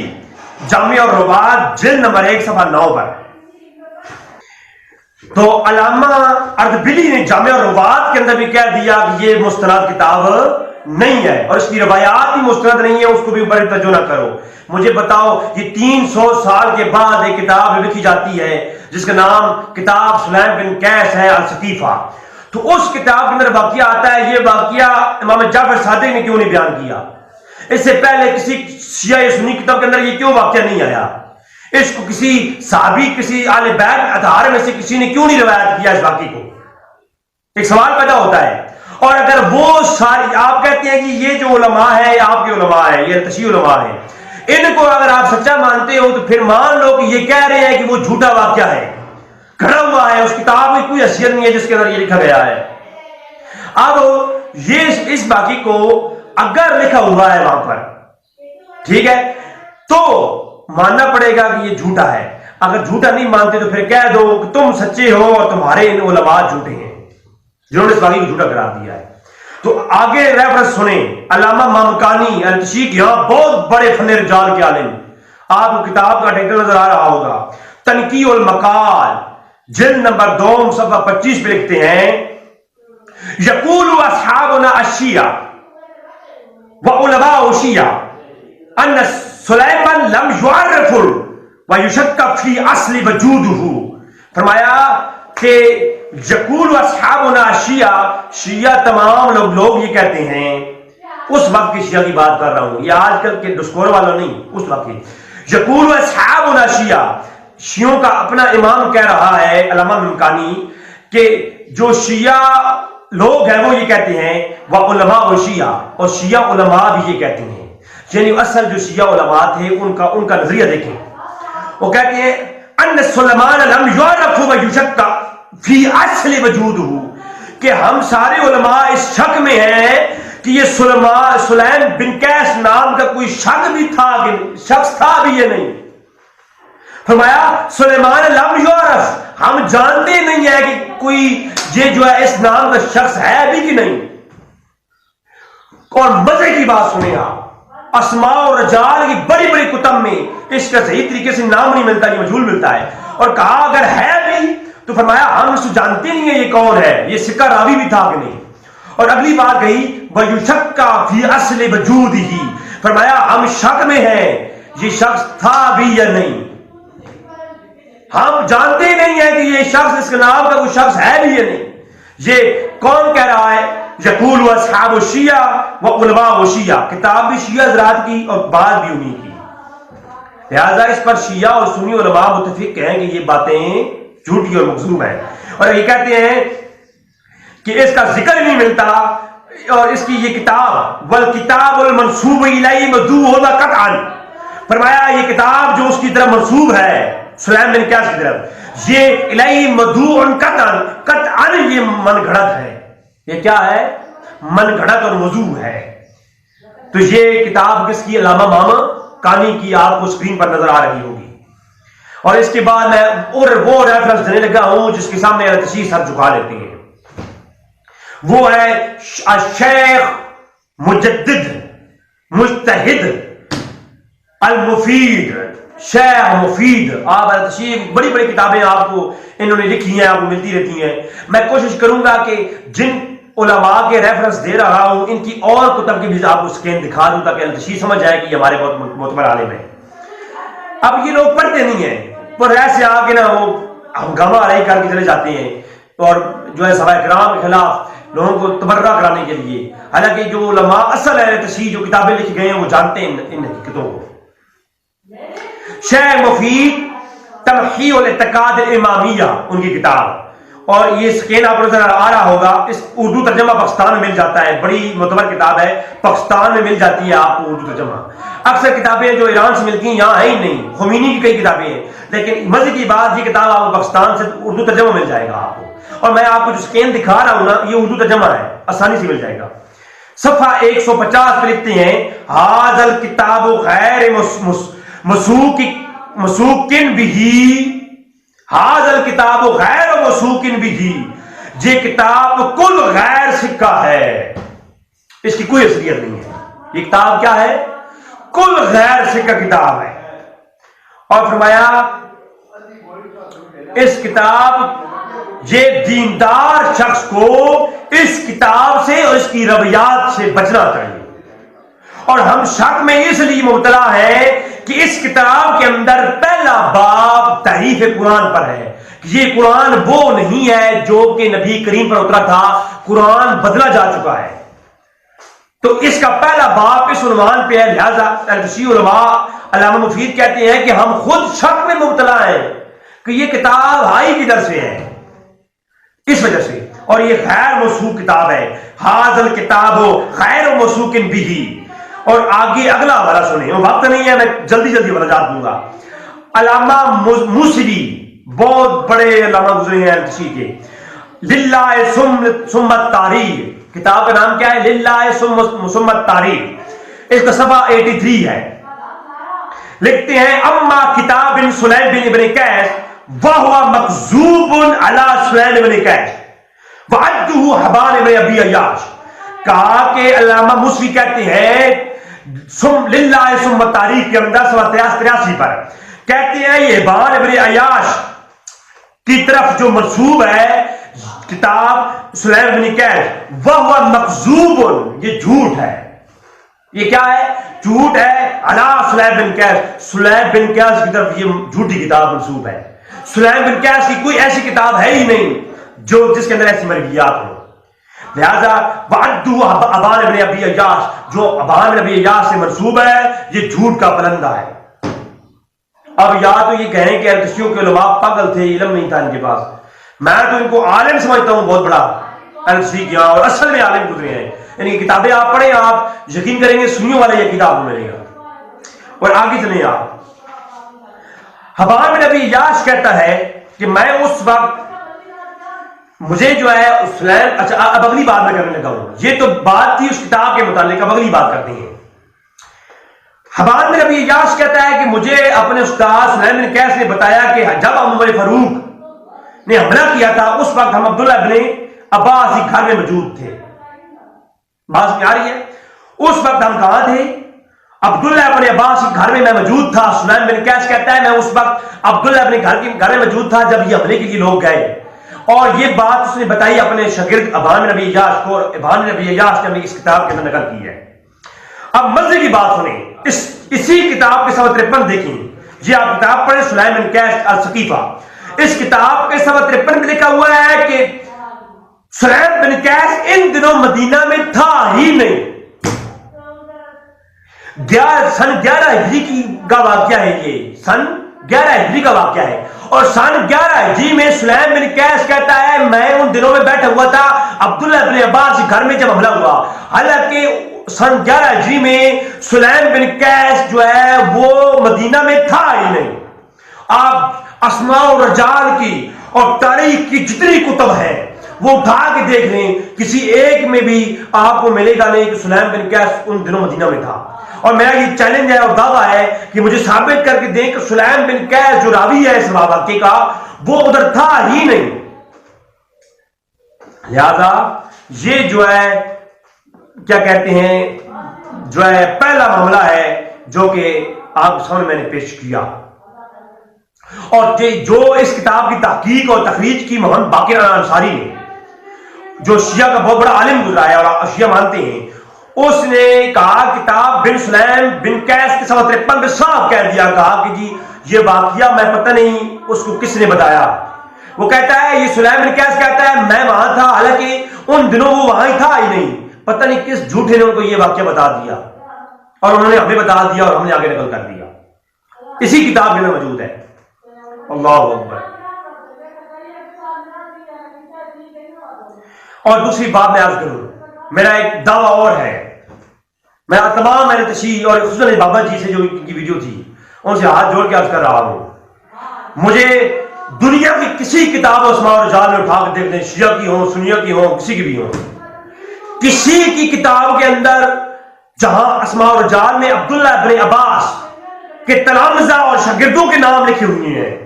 [SPEAKER 2] جامع الروات جلد نمبر 1 صفحہ 9 پر. تو علامہ اردبیلی نے جامع الروات کے اندر بھی کہہ دیا کہ یہ مستند کتاب نہیں ہے اور اس کی روایات بھی مستند نہیں ہے، اس کو بھی بڑی توجہ نہ کرو. مجھے بتاؤ یہ 300 سال کے بعد ایک کتاب لکھی جاتی ہے جس کا نام کتاب سلیم بن قیس ہے السقیفہ. تو اس کتاب کے اندر واقعہ آتا ہے. یہ واقعہ امام جعفر صادق نے کیوں نہیں بیان کیا؟ اس سے پہلے کسی شیعہ سنی کتاب کے اندر یہ کیوں واقعہ نہیں آیا؟ اس کو کسی صحابی، کسی اہل بیت اطہار میں سے کسی نے کیوں نہیں روایت کیا اس واقعے کو؟ ایک سوال پیدا ہوتا ہے. اور اگر وہ ساری آپ کہتے ہیں کہ یہ جو علماء ہے یہ آپ کے علماء ہیں، یہ تشیع علماء ہیں، ان کو اگر آپ سچا مانتے ہو تو پھر مان لو کہ یہ کہہ رہے ہیں کہ وہ جھوٹا واقعہ ہے، گھڑا ہوا ہے، اس کتاب میں کوئی حیثیت نہیں ہے جس کے اندر یہ لکھا گیا ہے. اب یہ اس باقی کو اگر لکھا ہوا ہے وہاں پر، ٹھیک ہے، تو ماننا پڑے گا کہ یہ جھوٹا ہے. اگر جھوٹا نہیں مانتے تو پھر کہہ دو کہ تم سچے ہو اور تمہارے ان علماء جھوٹے ہیں جنہوں نے اس باقی کو جھوٹا قرار دیا ہے. تو آگے ریفرنس سنیں. علامہ مامکانی التشیق یہاں بہت بڑے فن رجال کے عالم، آپ کو کتاب کا ٹائٹل نظر آ رہا ہوگا، تنقیح المقال جلد نمبر 2 صفحہ 25 پہ لکھتے ہیں یقول اصحابنا الشیعہ وعلماء الشیعہ ان سلیمان لم یعرف ویشک فی اصل وجودہ. فرمایا کہ یقول اصحابنا الشیعہ، شیعہ تمام لوگ یہ کہتے ہیں، اس وقت کی شیعہ کی بات کر رہا ہوں، یہ آج کل کے ڈسکور والا نہیں، اس وقت کی. یقول اصحابنا الشیعہ، شیعوں کا اپنا امام کہہ رہا ہے علامہ ممکانی کہ جو شیعہ لوگ ہیں وہ یہ کہتے ہیں وہ علماء و شیعہ، اور شیعہ علماء بھی یہ کہتے ہیں. یعنی اصل جو شیعہ علماء تھے ان کا نظریہ دیکھیں. وہ کہتے ہیں ان سلیمان لم یعرف ویشک فی اصل وجودہ، کہ ہم سارے علماء اس شک میں ہیں کہ یہ سلیم بن قیس نام کا کوئی شخص تھا بھی یہ نہیں. فرمایا سلیمان لم یعرف، ہم جانتے نہیں ہیں کہ کوئی یہ جو ہے اس نام کا شخص ہے بھی کہ نہیں. اور مزے کی بات سنیں آپ، اسماء و رجال کی بڑی بڑی کتب میں اس کا صحیح طریقے سے نام نہیں ملتا، یہ مجہول ملتا ہے. اور کہا اگر ہے بھی تو فرمایا ہم اس کو جانتے نہیں ہیں یہ کون ہے، یہ سکہ راوی بھی تھا کہ نہیں. اور اگلی بات کہی وَيُشَكَّ فِي أَصْلِ وَجُودِهِ، فرمایا ہم شک میں ہیں یہ شخص تھا بھی یا نہیں. ہم جانتے نہیں ہیں کہ یہ شخص اس کے نام کا کوئی شخص ہے بھی یا نہیں. یہ کون کہہ رہا ہے؟ یقول اصحاب الشیعہ وعلماء الشیعہ، کتاب بھی شیعہ حضرات کی اور بات بھی انہی کی. لہذا اس پر شیعہ اور سنی علماء متفق ہیں کہ یہ باتیں جھوٹی اور مکذوب ہیں. اور یہ کہتے ہیں کہ اس کا ذکر نہیں ملتا، اور اس کی یہ کتاب والکتاب المنسوب الیہ مدعو قطعا، فرمایا یہ کتاب جو اس کی طرف منسوب ہے سلیم بن قیس کی طرف، یہ الیہ مدعو قطعا یہ من گھڑت ہے. یہ کیا ہے؟ من گھڑت اور موضوع ہے. تو یہ کتاب کس کی؟ علامہ مامکانی کی، آپ کو اسکرین پر نظر آ رہی ہوگی. اور اس کے بعد میں اور وہ ریفرنس دینے لگا ہوں جس کے سامنے تشیع سر جھکا لیتے ہیں. وہ ہے الشیخ مجدد مجتہد المفید، شیخ مفید. آپ تشیع بڑی بڑی کتابیں آپ کو انہوں نے لکھی ہیں، آپ کو ملتی رہتی ہیں. میں کوشش کروں گا کہ جن علماء کے ریفرنس دے رہا ہوں ان کی اور کتب کی بھی آپ کو اسکین دکھا دوں تاکہ تشیع سمجھ جائے کہ یہ ہمارے بہت معتبر عالم ہیں. اب یہ لوگ پڑھتے نہیں ہیں، پر ایسے آ کے نا وہ ہنگامہ آرائی کر کے چلے جاتے ہیں اور جو ہے صحابہ کرام کے خلاف لوگوں کو تبرہ کرانے کے لیے. حالانکہ جو علماء اصل ہے تشیع جو کتابیں لکھ گئے ہیں وہ جانتے ہیں ان حقیقتوں کو. شیخ مفید تمحیح الاعتقاد الامامیہ ان کی کتاب، اور یہ اسکین آپ کو نظر آ رہا ہوگا. اس اردو ترجمہ پاکستان میں مل جاتا ہے، بڑی معتبر کتاب ہے، پاکستان میں مل جاتی ہے آپ کو اردو ترجمہ. اکثر کتابیں جو ایران سے ملتی ہیں یہاں ہیں ہی نہیں. خمینی کی کئی کتابیں ہیں، لیکن مزے کی بات یہ کتاب آپ کو پاکستان سے اردو ترجمہ مل جائے گا آپ کو. اور میں آپ کو جو اسکین دکھا رہا ہوں نا یہ اردو ترجمہ ہے, آسانی سے مل جائے گا. صفحہ 150 پہ لکھتے ہیں ھذا الکتاب غیر مسوق بہ, ھذا الکتاب غیر مسوق بہ, یہ کتاب کل غیر سکہ ہے, اس کی کوئی اصلیت نہیں ہے. یہ کتاب کیا ہے؟ کل غیر سکہ کتاب ہے. اور فرمایا اس کتاب یہ دیندار شخص کو اس کتاب سے اور اس کی رویات سے بچنا چاہیے. اور ہم شک میں اس لیے مبتلا ہے کہ اس کتاب کے اندر پہلا باب تحریف قرآن پر ہے کہ یہ قرآن وہ نہیں ہے جو کہ نبی کریم پر اترا تھا, قرآن بدلا جا چکا ہے. تو اس کا پہلا باب اس عنوان پہ ہے. لہذا تشیع علماء علامہ مفید کہتے ہیں کہ ہم خود شک میں مبتلا ہیں کہ یہ کتاب آئی کدھر سے ہے, اس وجہ سے. اور یہ غیر موثوق کتاب ہے. ھذا الکتاب غیر موثوق بہ. اور آگے اگلا حوالہ سنیں, وقت نہیں ہے, میں جلدی جلدی وضاحت دوں گا. علامہ موصلی بہت بڑے علامہ گزرے ہیں تشیع کے. للہ ثم التاریخ, کتاب کا نام کیا ہے؟ للہ ثم التاریخ. اس کا صفحہ 83 ہے. لکھتے ہیں اما کتاب بن سلیم بن ابن قیس وہو مکذوب علی سلیم بن قیس وعدہ حبان بن ابی عیاش. کہا کہ علامہ موصلی کہتے ہیں للہ ثم التاریخ کے اندر صفحہ 83 پر کہتے ہیں یہ حبان ابن عیاش کی طرف جو منسوب ہے کتاب سلیم بن قیس وہو مکذوب, یہ جھوٹ ہے. یہ کیا ہے؟ جھوٹ ہے. علی سلیم بن قیس, سلیم بن قیس کی طرف یہ جھوٹی کتاب منسوب ہے. سلیم بن قیس کی کوئی ایسی کتاب ہے ہی نہیں جو جس کے اندر ایسی مرویات ہو. لہذا وعدہ حبان بن ابی عیاش, جو حبان بن ابی عیاش سے منسوب ہے, یہ جھوٹ کا پلندہ ہے. اب یا تو یہ کہیں کہ تشیع کے علماء پاگل تھے, علم نہیں تھا ان کے پاس. میں تو ان کو عالم سمجھتا ہوں, بہت بڑا تشیع کیا, اور اصل میں عالم گزرے ہیں. یعنی کتابیں آپ پڑھیں, آپ یقین کریں گے سنیوں والا یہ کتاب ملے گا. اور آگے چلیں آپ. حبان بن ابی عیاش کہتا ہے کہ میں اس وقت مجھے جو ہے سلیم, اچھا اب اگلی بات میں کرنے لگا ہوں. یہ تو بات تھی اس کتاب کے متعلق, اب اگلی بات کرتے ہیں. حبان بن ابی عیاش کہتا ہے کہ مجھے اپنے استاد سلیم بن قیس نے بتایا کہ جب عمر فاروق نے حملہ کیا تھا اس وقت ہم عبداللہ ابن عباس ہی گھر میں موجود تھے. بات میں آ رہی ہے؟ اس وقت ہم کہاں تھے؟ عبداللہ ابن عباس کے گھر میں میں موجود تھا. سلیم بن قیس کہتا ہے میں اس وقت عبداللہ ابن گھر میں موجود تھا جب یہ حملے کے لیے لوگ گئے. اور یہ بات اس نے بتائی اپنے شاگرد حبان بن ابی عیاش کو, اور حبان بن ابی عیاش نے اس کتاب کے اندر نقل کی ہے. اب مزے کی بات سنیں, اسی کتاب کے صفحہ 53 دیکھیں. یہ آپ کتاب پڑھیں سلیم بن قیس الثقیفہ. اس کتاب کے صفحہ 53 میں لکھا ہوا ہے کہ سلیم بن قیس ان دنوں مدینہ میں تھا ہی نہیں. سن 11 ہجری کا واقعہ ہے. یہ سن 11 ہجری کا واقعہ ہے. اور سن 11 ہجری میں سلیم بن قیس کہتا ہے میں ان دنوں میں بیٹھا ہوا تھا عبداللہ ابن عباس کے گھر میں جب حملہ ہوا. حالانکہ سن 11 ہجری میں سلیم بن قیس جو ہے وہ مدینہ میں تھا ہی نہیں. آپ اسماء و رجال کی اور تاریخ کی جتنی کتب ہیں وہ اٹھا کے دیکھ لیں, کسی ایک میں بھی آپ کو ملے گا نہیں کہ سلیم بن قیس ان دنوں مدینہ میں تھا. اور میرا یہ چیلنج ہے اور دعویٰ ہے کہ مجھے ثابت کر کے دیں کہ سلیم بن قیس جو راوی ہے اس واقعے کا وہ ادھر تھا ہی نہیں. لہذا یہ جو ہے کیا کہتے ہیں جو ہے پہلا معاملہ ہے جو کہ آپ سامنے میں نے پیش کیا. اور جو اس کتاب کی تحقیق اور تخریج کی محمد باقر انصاری نے, جو شیعہ کا بہت بڑا عالم گزرا ہے اور شیعہ مانتے ہیں, اس نے کہا کتاب بن سلیم بن قیس کے صفحہ 53 میں صاف کہہ دیا, کہا کہ جی یہ واقعہ میں پتہ نہیں اس کو کس نے بتایا. وہ کہتا ہے یہ سلیم بن قیس کہتا ہے میں وہاں تھا, حالانکہ ان دنوں وہ وہاں ہی تھا ہی نہیں. پتہ نہیں کس جھوٹے نے ان کو یہ واقعہ بتا دیا اور انہوں نے ہمیں بتا دیا اور ہم نے آگے نقل کر دیا. اسی کتاب میں موجود ہے. اللہ اکبر. اور دوسری بات میں عرض کروں, میرا ایک دعویٰ اور ہے. میں تمام میرے تشیع اور خصوصاً بابا جی سے جو ان کی ویڈیو تھی ان سے ہاتھ جوڑ کے عرض کر رہا ہوں, مجھے دنیا کی کسی کتاب و اسماء و رجال میں اٹھا کے دیکھ لیں، شیعہ کی ہوں، سنیہ کی ہوں، کسی کی بھی ہوں، کسی کی کتاب کے اندر جہاں اسماء و رجال میں عبداللہ ابن عباس کے تلامذہ اور شاگردوں کے نام لکھے ہوئے ہیں.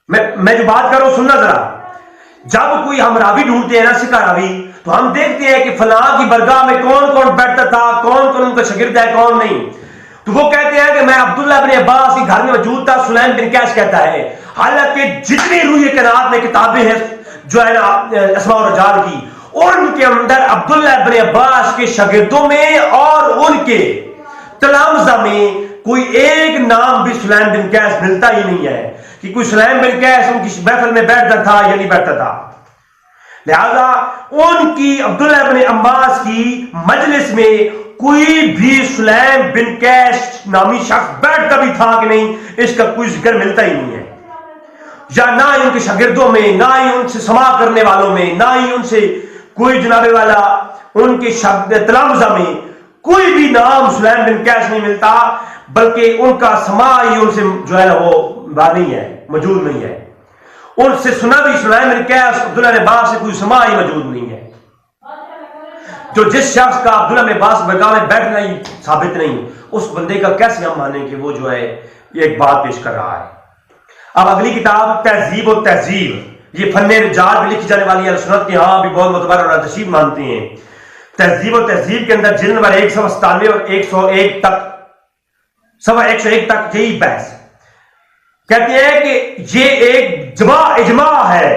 [SPEAKER 2] میں جو بات کر رہا ہوں سننا ذرا. جب کوئی ہم راوی ڈھونڈتے ہیں نا، سکا راوی، تو ہم دیکھتے ہیں کہ فلاں کی برگاہ میں کون کون بیٹھتا تھا، کون کون ان کا شاگرد ہے، کون نہیں. تو وہ کہتے ہیں کہ میں عبداللہ بن عباس کے گھر میں موجود تھا. سلیم بن کیس کہتا ہے حالانکہ جتنی روح کائنات میں کتابیں ہیں جو ہے نا اسماء و رجال کی، ان کے اندر عبداللہ بن عباس کے شاگردوں میں اور ان کے تلامذہ میں کوئی ایک نام بھی سلیم بن کیس ملتا ہی نہیں ہے کہ کوئی سلیم بن کیس ان کی محفل میں بیٹھتا تھا یا نہیں بیٹھتا تھا. لہذا ان کی عبداللہ بن عباس کی مجلس میں کوئی بھی سلیم بن کیس نامی شخص بیٹھتا بھی تھا کہ نہیں، اس کا کوئی ذکر ملتا ہی نہیں ہے. یا نہ ہی ان کے شاگردوں میں، نہ ہی ان سے سماع کرنے والوں میں، نہ ہی ان سے کوئی جناب والا ان کے تلامذہ میں کوئی بھی نام سلیم بن کیس نہیں ملتا، بلکہ ان کا سماع ہی ان سے جو ہے نا وہ نہیں ہے، موجود نہیں ہے. ان سے سنا بھی سلیم بن کیس عبداللہ بن عباس سے کوئی سماع ہی موجود نہیں ہے. جو جس شخص کا عبداللہ بن عباس برگاہ میں بیٹھنا ہی ثابت نہیں، اس بندے کا کیسے ہم مانیں کہ وہ جو ہے یہ ایک بات پیش کر رہا ہے. اب اگلی کتاب تہذیب و تہذیب، یہ فن رجال بھی لکھی جانے والی ہے، سنت کے ہاں بھی بہت معتبر اور تشریف مانتے ہیں. تہذیب و تہذیب کے اندر جلد نمبر 197 اور 101 تک، صفحہ 101 تک یہی بحث کہتے ہیں کہ یہ ایک اجماع ہے،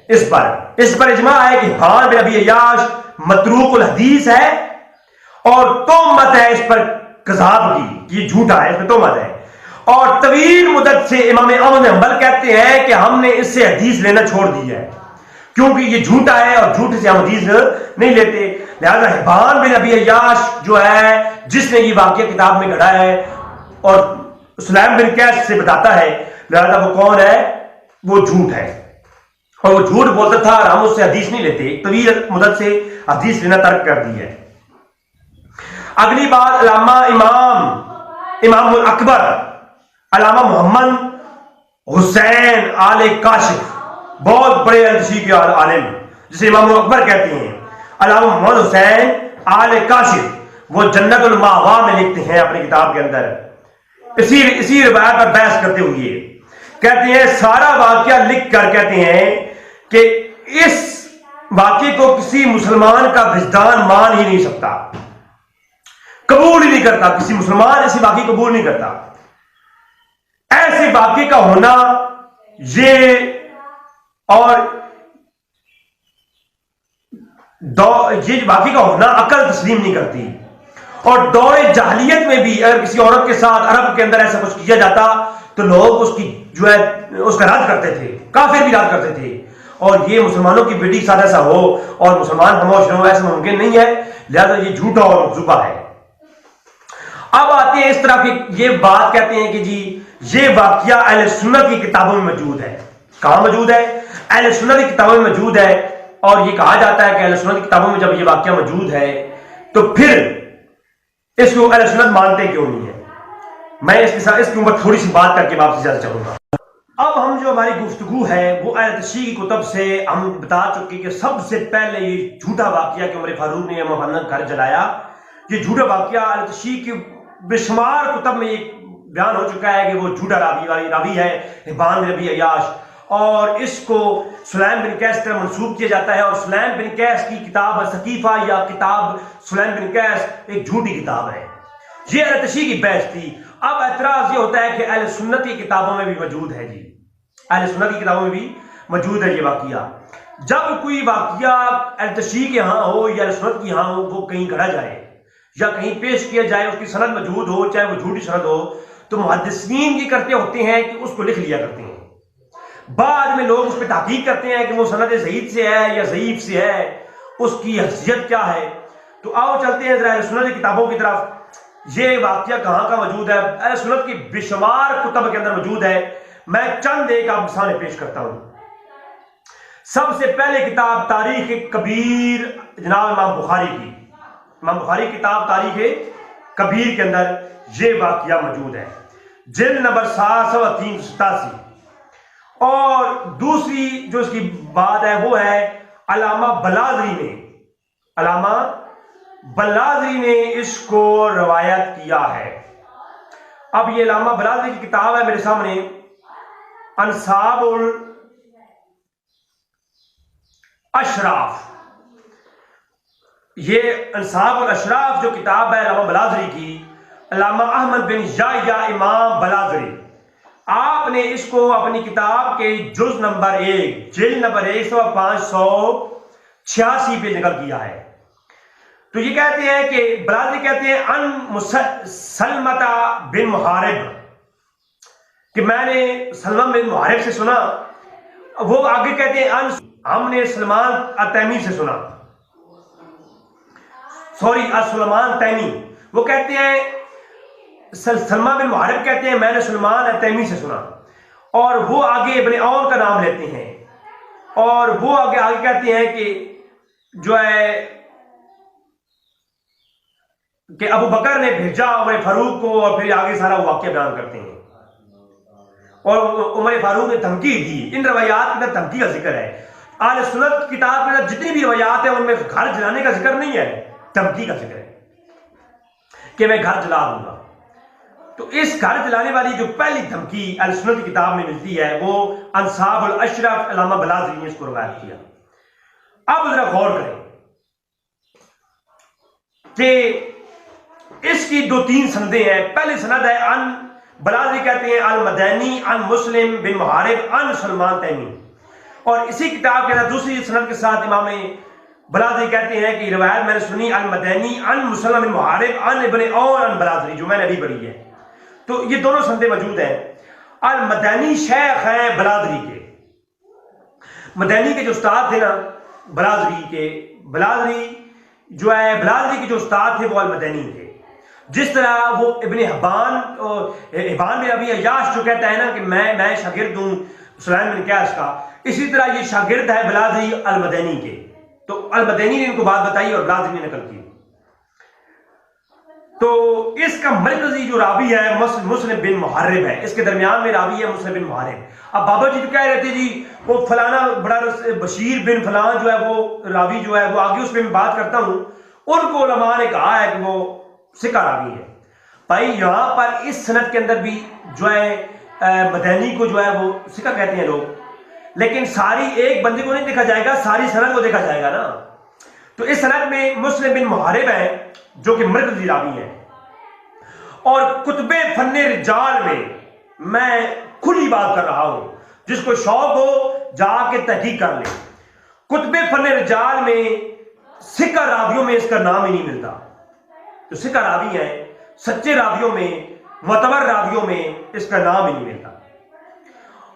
[SPEAKER 2] اس پر اجماع ہے کہ حبان بن ابی عیاش متروک الحدیث ہے اور تہمت ہے اس پر کذاب کی، یہ جھوٹا ہے، اس پر تہمت ہے. اور طویل مدت سے امام احمد بن حنبل کہتے ہیں کہ ہم نے اس سے حدیث لینا چھوڑ دی ہے کیونکہ یہ جھوٹا ہے اور جھوٹ سے ہم حدیث نہیں لیتے. لہذا حبان بن ابی عیاش جو ہے جس نے یہ واقعہ کتاب میں گھڑا ہے اور سلیم بن کیس سے بتاتا ہے، لہذا وہ کون ہے؟ وہ جھوٹ ہے اور وہ جھوٹ بولتا تھا اور ہم اس سے حدیث نہیں لیتے. طویل مدت سے حدیث لینا ترک کر دی ہے. اگلی بات علامہ امام الاکبر علامہ محمد حسین آل کاشف، بہت بڑے تشیع کے عالم جسے امام اکبر کہتے ہیں، علامہ محمد حسین آل کاشف، وہ جنت المأوا میں لکھتے ہیں اپنی کتاب کے اندر اسی روایت پر بحث کرتے ہوئے کہتے ہیں سارا واقعہ لکھ کر کہتے ہیں کہ اس واقعے کو کسی مسلمان کا وجدان مان ہی نہیں سکتا، قبول ہی نہیں کرتا، کسی مسلمان ایسی واقعی قبول نہیں کرتا. ایسے واقعے کا ہونا یہ واقعے کا ہونا عقل تسلیم نہیں کرتی. اور دور جاہلیت میں بھی اگر کسی عورت کے ساتھ عرب کے اندر ایسا کچھ کیا جاتا تو لوگ اس کی جو ہے اس کا رد کرتے تھے، کافر بھی رد کرتے تھے. اور یہ مسلمانوں کی بیٹی کے ساتھ ایسا ہو اور مسلمان خاموش نہ ہو، ایسا ممکن نہیں ہے. لہذا یہ جھوٹا اور مکذوبہ ہے. اب آتے ہیں اس طرح کی یہ بات کہتے ہیں کہ جی یہ واقعہ اہل سنت کی کتابوں میں موجود ہے. کہاں موجود ہے؟ اہل سنت کی کتابوں میں موجود ہے. اور یہ کہا جاتا ہے کہ اہل سنت کی کتابوں میں جب یہ واقعہ موجود ہے تو پھر اس کو اہل سنت مانتے کیوں نہیں ہے؟ میں اس کے ساتھ اس کے اوپر تھوڑی سی بات کر کے واپس جانا چاہوں گا. اب ہم جو ہماری گفتگو ہے وہ اہل تشیع کی کتب سے ہم بتا چکے کہ سب سے پہلے یہ جھوٹا واقعہ کہ عمر فاروق نے محمد گھر جلایا، یہ جھوٹا واقعہ اہل تشیع کی بے شمار کتب میں یہ بیان ہو چکا ہے کہ وہ جھوٹا راوی ہے حبان بن ابی عیاش، اور اس کو سلیم بن کیس طرح منسوب کیا جاتا ہے. اور سلیم بن کیس کی کتاب الثقیفہ یا کتاب سلیم بن کیس ایک جھوٹی کتاب ہے. یہ اہل تشیع کی بحث تھی. اب اعتراض یہ ہوتا ہے کہ اہل سنت کی کتابوں میں بھی موجود ہے. جی اہل سنت کی کتابوں میں بھی موجود ہے یہ واقعہ. جب کوئی واقعہ اہل تشیع کے ہاں ہو یا اہل سنت کی ہاں ہو، وہ کہیں گھڑا جائے یا کہیں پیش کیا جائے، اس کی سند موجود ہو چاہے وہ جھوٹی سند ہو، تو محدثین یہ کرتے ہوتے ہیں کہ اس کو لکھ لیا کرتے ہیں. بعد میں لوگ اس پہ تحقیق کرتے ہیں کہ وہ سند صحیح سے ہے یا ضعیف سے ہے، اس کی حیثیت کیا ہے. تو آؤ چلتے ہیں ذرا اہل سنت کی کتابوں کی طرف. یہ واقعہ کہاں کا موجود ہے؟ اہل سنت کی بے شمار کتب کے اندر موجود ہے. میں چند ایک آپ کے سامنے پیش کرتا ہوں. سب سے پہلے کتاب تاریخ کبیر جناب امام بخاری کی، امام بخاری کتاب تاریخ کبیر کے اندر یہ واقعہ موجود ہے، جلد نمبر 7 387. اور دوسری جو اس کی بات ہے وہ ہے علامہ بلازری نے اس کو روایت کیا ہے. اب یہ علامہ بلازری کی کتاب ہے میرے سامنے، انصاب الاشراف. یہ انصاب الاشراف جو کتاب ہے علامہ بلازری کی، علامہ احمد بن یحییٰ امام بلازری، آپ نے اس کو اپنی کتاب کے جز نمبر 1 جلد نمبر 586 پہ نقل کیا ہے. تو یہ کہتے ہیں کہ بلازری کہتے ہیں ان سلمہ بن محارب، کہ میں نے سلمہ بن محارب سے سنا. وہ آگے کہتے ہیں ہم نے سلمان التیمی سے سنا، سلمان تیمی. وہ کہتے ہیں سلمہ بن محارب کہتے ہیں میں نے سلمان التیمی سے سنا، اور وہ آگے ابن عون کا نام لیتے ہیں، اور وہ آگے کہتے ہیں کہ جو ہے کہ ابو بکر نے بھیجا عمر فاروق کو، اور پھر آگے سارا واقعہ بیان کرتے ہیں. اور عمر فاروق نے دھمکی دی. ان روایات کے اندر دھمکی کا ذکر ہے. اہل سنت کتاب کے اندر جتنی بھی روایات ہیں ان میں گھر جلانے کا ذکر نہیں ہے، دھمکی کا ذکر ہے کہ میں گھر جلا دوں گا. تو اس گھر جلانے والی جو پہلی دھمکی اہل سنت کی کتاب میں ملتی ہے وہ انصاب الاشرف علامہ بلازری نے اس کو روایت کیا. اب ذرا غور کریں کہ اس کی 2-3 سندیں ہیں. پہلی سند ہے ان بلازری کہتے ہیں المدینی ان مسلم بن محارب ان سلمان تیمی، اور اسی کتاب کے اندر دوسری سند کے ساتھ امام بلازری کہتے ہیں کہ روایت میں نے سنی المدینی ان مسلم بن محارب ان ابن عون ان بلازری، جو میں نے ابھی پڑھی ہے. تو یہ دونوں سندیں موجود ہیں. المدینی شیخ ہیں بلازری کے. مدینی کے جو استاد تھے نا بلازری کے جو استاد تھے وہ المدینی تھے. جس طرح وہ ابن حبان بن ابی عیاش جو کہتا ہے نا کہ میں شاگرد ہوں سلیم بن قیس کا، اسی طرح یہ شاگرد ہے بلازری المدینی کے. تو المدینی نے ان کو بات بتائی اور بلازری نے نقل کی. تو اس کا مرکزی جو راوی ہے مسلم بن محارب ہے، اس کے درمیان میں راوی ہے مسلم بن محارب. اب بابا جی تو کہہ رہے تھے جی وہ فلانا بڑا بشیر بن فلان جو ہے وہ راوی جو ہے وہ آگے اس پہ میں بات کرتا ہوں، ان کو علماء نے کہا ہے کہ وہ ثقہ راوی ہے. بھائی یہاں پر اس سند کے اندر بھی جو ہے مدینی کو جو ہے وہ ثقہ کہتے ہیں لوگ، لیکن ساری ایک بندے کو نہیں دیکھا جائے گا، ساری سند کو دیکھا جائے گا نا. تو اس سند میں مسلم بن محارب ہے جو کہ مرکزی راوی ہے. اور کتب فن رجال میں کھلی بات کر رہا ہوں، جس کو شوق ہو جا کے تحقیق کر لے. کتب فن رجال میں ثقہ راویوں میں اس کا نام ہی نہیں ملتا. جو ثقہ راوی ہیں سچے راویوں میں معتبر راویوں میں اس کا نام ہی نہیں ملتا.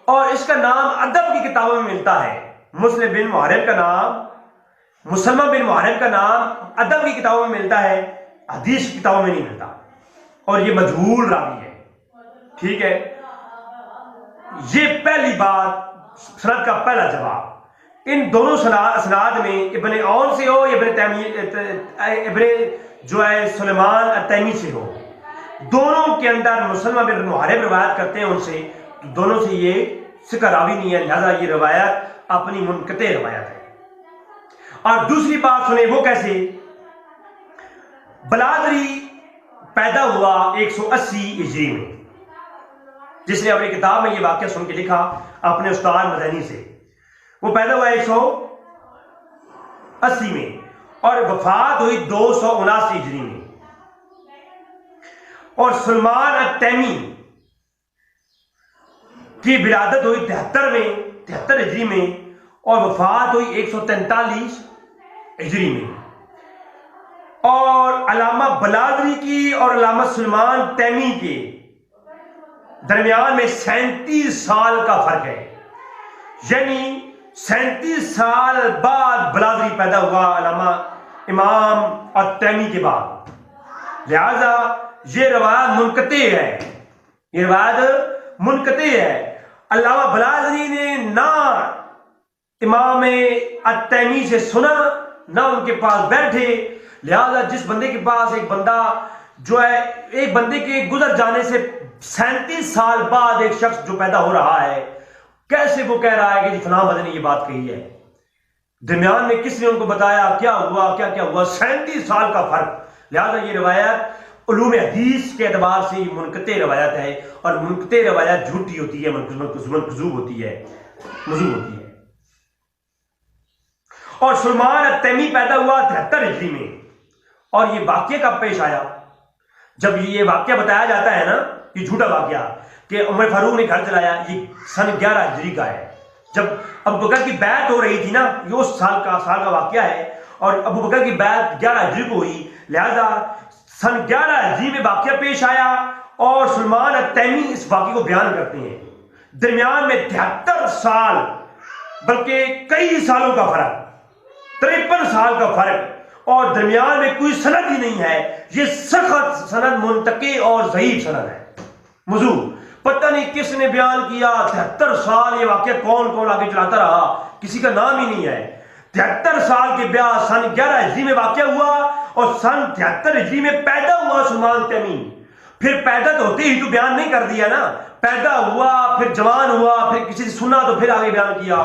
[SPEAKER 2] اور اس کا نام ادب کی کتابوں میں ملتا ہے. مسلم بن محارب کا نام، مسلمہ بن محارب کا نام ادب کی کتابوں میں ملتا ہے، حدیث کی کتابوں میں نہیں ملتا. اور یہ مجہول راوی ہے. ٹھیک ہے، یہ پہلی بات، سند کا پہلا جواب. ان دونوں اسناد میں ابن عون سے ہو یا ابن جو ہے سلیمان التیمی سے ہو، دونوں کے اندر مسلمہ بن محارب روایت کرتے ہیں ان سے، دونوں سے یہ ثقہ راوی نہیں ہے، لہذا یہ روایت اپنی منقطع روایت ہے. اور دوسری بات سنیں وہ کیسے. بلازری پیدا ہوا 180 ہجری میں، جس نے اپنی کتاب میں یہ واقعہ سن کے لکھا اپنے استاد مدینی سے. وہ پیدا ہوا 180 میں اور وفات ہوئی 279 ہجری میں. اور سلمان التیمی کی ولادت ہوئی 73 ہجری میں اور وفات ہوئی 143 ہجری میں. اور علامہ بلازری کی اور علامہ سلمان تیمی کے درمیان میں 37 سال کا فرق ہے. یعنی 37 سال بعد بلازری پیدا ہوا علامہ امام التیمی کے بعد. لہذا یہ روایت منقطع ہے. علامہ بلازری نے نہ امام التیمی سے سنا نہ ان کے پاس بیٹھے. لہذا جس بندے کے پاس ایک بندے کے گزر جانے سے 37 سال بعد ایک شخص جو پیدا ہو رہا ہے، کیسے وہ کہہ رہا ہے کہ فلاں بندے نے یہ بات کہی ہے؟ درمیان میں کس نے ان کو بتایا کیا ہوا، کیا کیا ہوا؟ 37 سال کا فرق۔ لہذا یہ روایت علوم حدیث کے اعتبار سے منقطع روایت ہے، اور منقطع روایت جھوٹی ہوتی ہے، منکذوب ہوتی ہے، موضوع ہوتی ہے۔ اور سلمان التیمی پیدا ہوا 73 ہجری میں، اور یہ واقعہ کب پیش آیا؟ جب یہ واقعہ بتایا جاتا ہے نا، یہ جھوٹا واقعہ کہ عمر فاروق نے گھر چلایا، یہ سن 11 ہجری کا ہے، جب ابو بکر کی بیعت ہو رہی تھی نا، یہ اس سال کا واقعہ ہے، اور ابو بکر کی بیعت 11 ہجری کو ہوئی، لہذا سن 11 ہجری میں واقعہ پیش آیا، اور سلمان التیمی اس واقعے کو بیان کرتے ہیں۔ درمیان میں 73 سال بلکہ کئی سالوں کا فرق، 53 سال کا فرق، اور درمیان میں کوئی سند ہی نہیں ہے۔ یہ سخت سند، منتقی اور ضعیف سند ہے۔ موضوع پتہ نہیں کس نے بیان کیا، 73 سال یہ واقعہ کون آگے چلاتا رہا، کسی کا نام ہی نہیں ہے۔ 73 سال کے بعد سن 11 ہجری میں واقعہ ہوا، اور سن 73 ہجری میں پیدا ہوا سلمان التیمی۔ پھر پیدا تو ہوتے ہی تو بیان نہیں کر دیا نا، پیدا ہوا، پھر جوان ہوا، پھر کسی سے سنا تو پھر آگے بیان کیا۔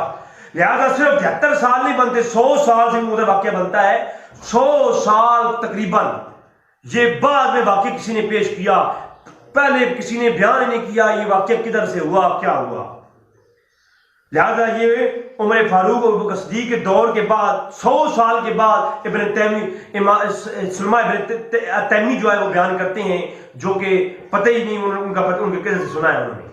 [SPEAKER 2] لہذا صرف 73 سال نہیں بنتے، 100 سال سے ادھر واقعہ بنتا ہے، 100 سال تقریباً۔ یہ بعد میں واقعہ کسی نے پیش کیا، پہلے کسی نے بیان نہیں کیا یہ واقعہ کدھر سے ہوا، کیا ہوا۔ لہذا یہ عمر فاروق اور ابو بکر صدیق کے دور کے بعد 100 سال کے بعد ابن تیمی، سلمان ابن تیمی جو ہے وہ بیان کرتے ہیں، جو کہ پتہ ہی نہیں ان کا پتہ ان کے کیسے سنا ہے انہوں نے۔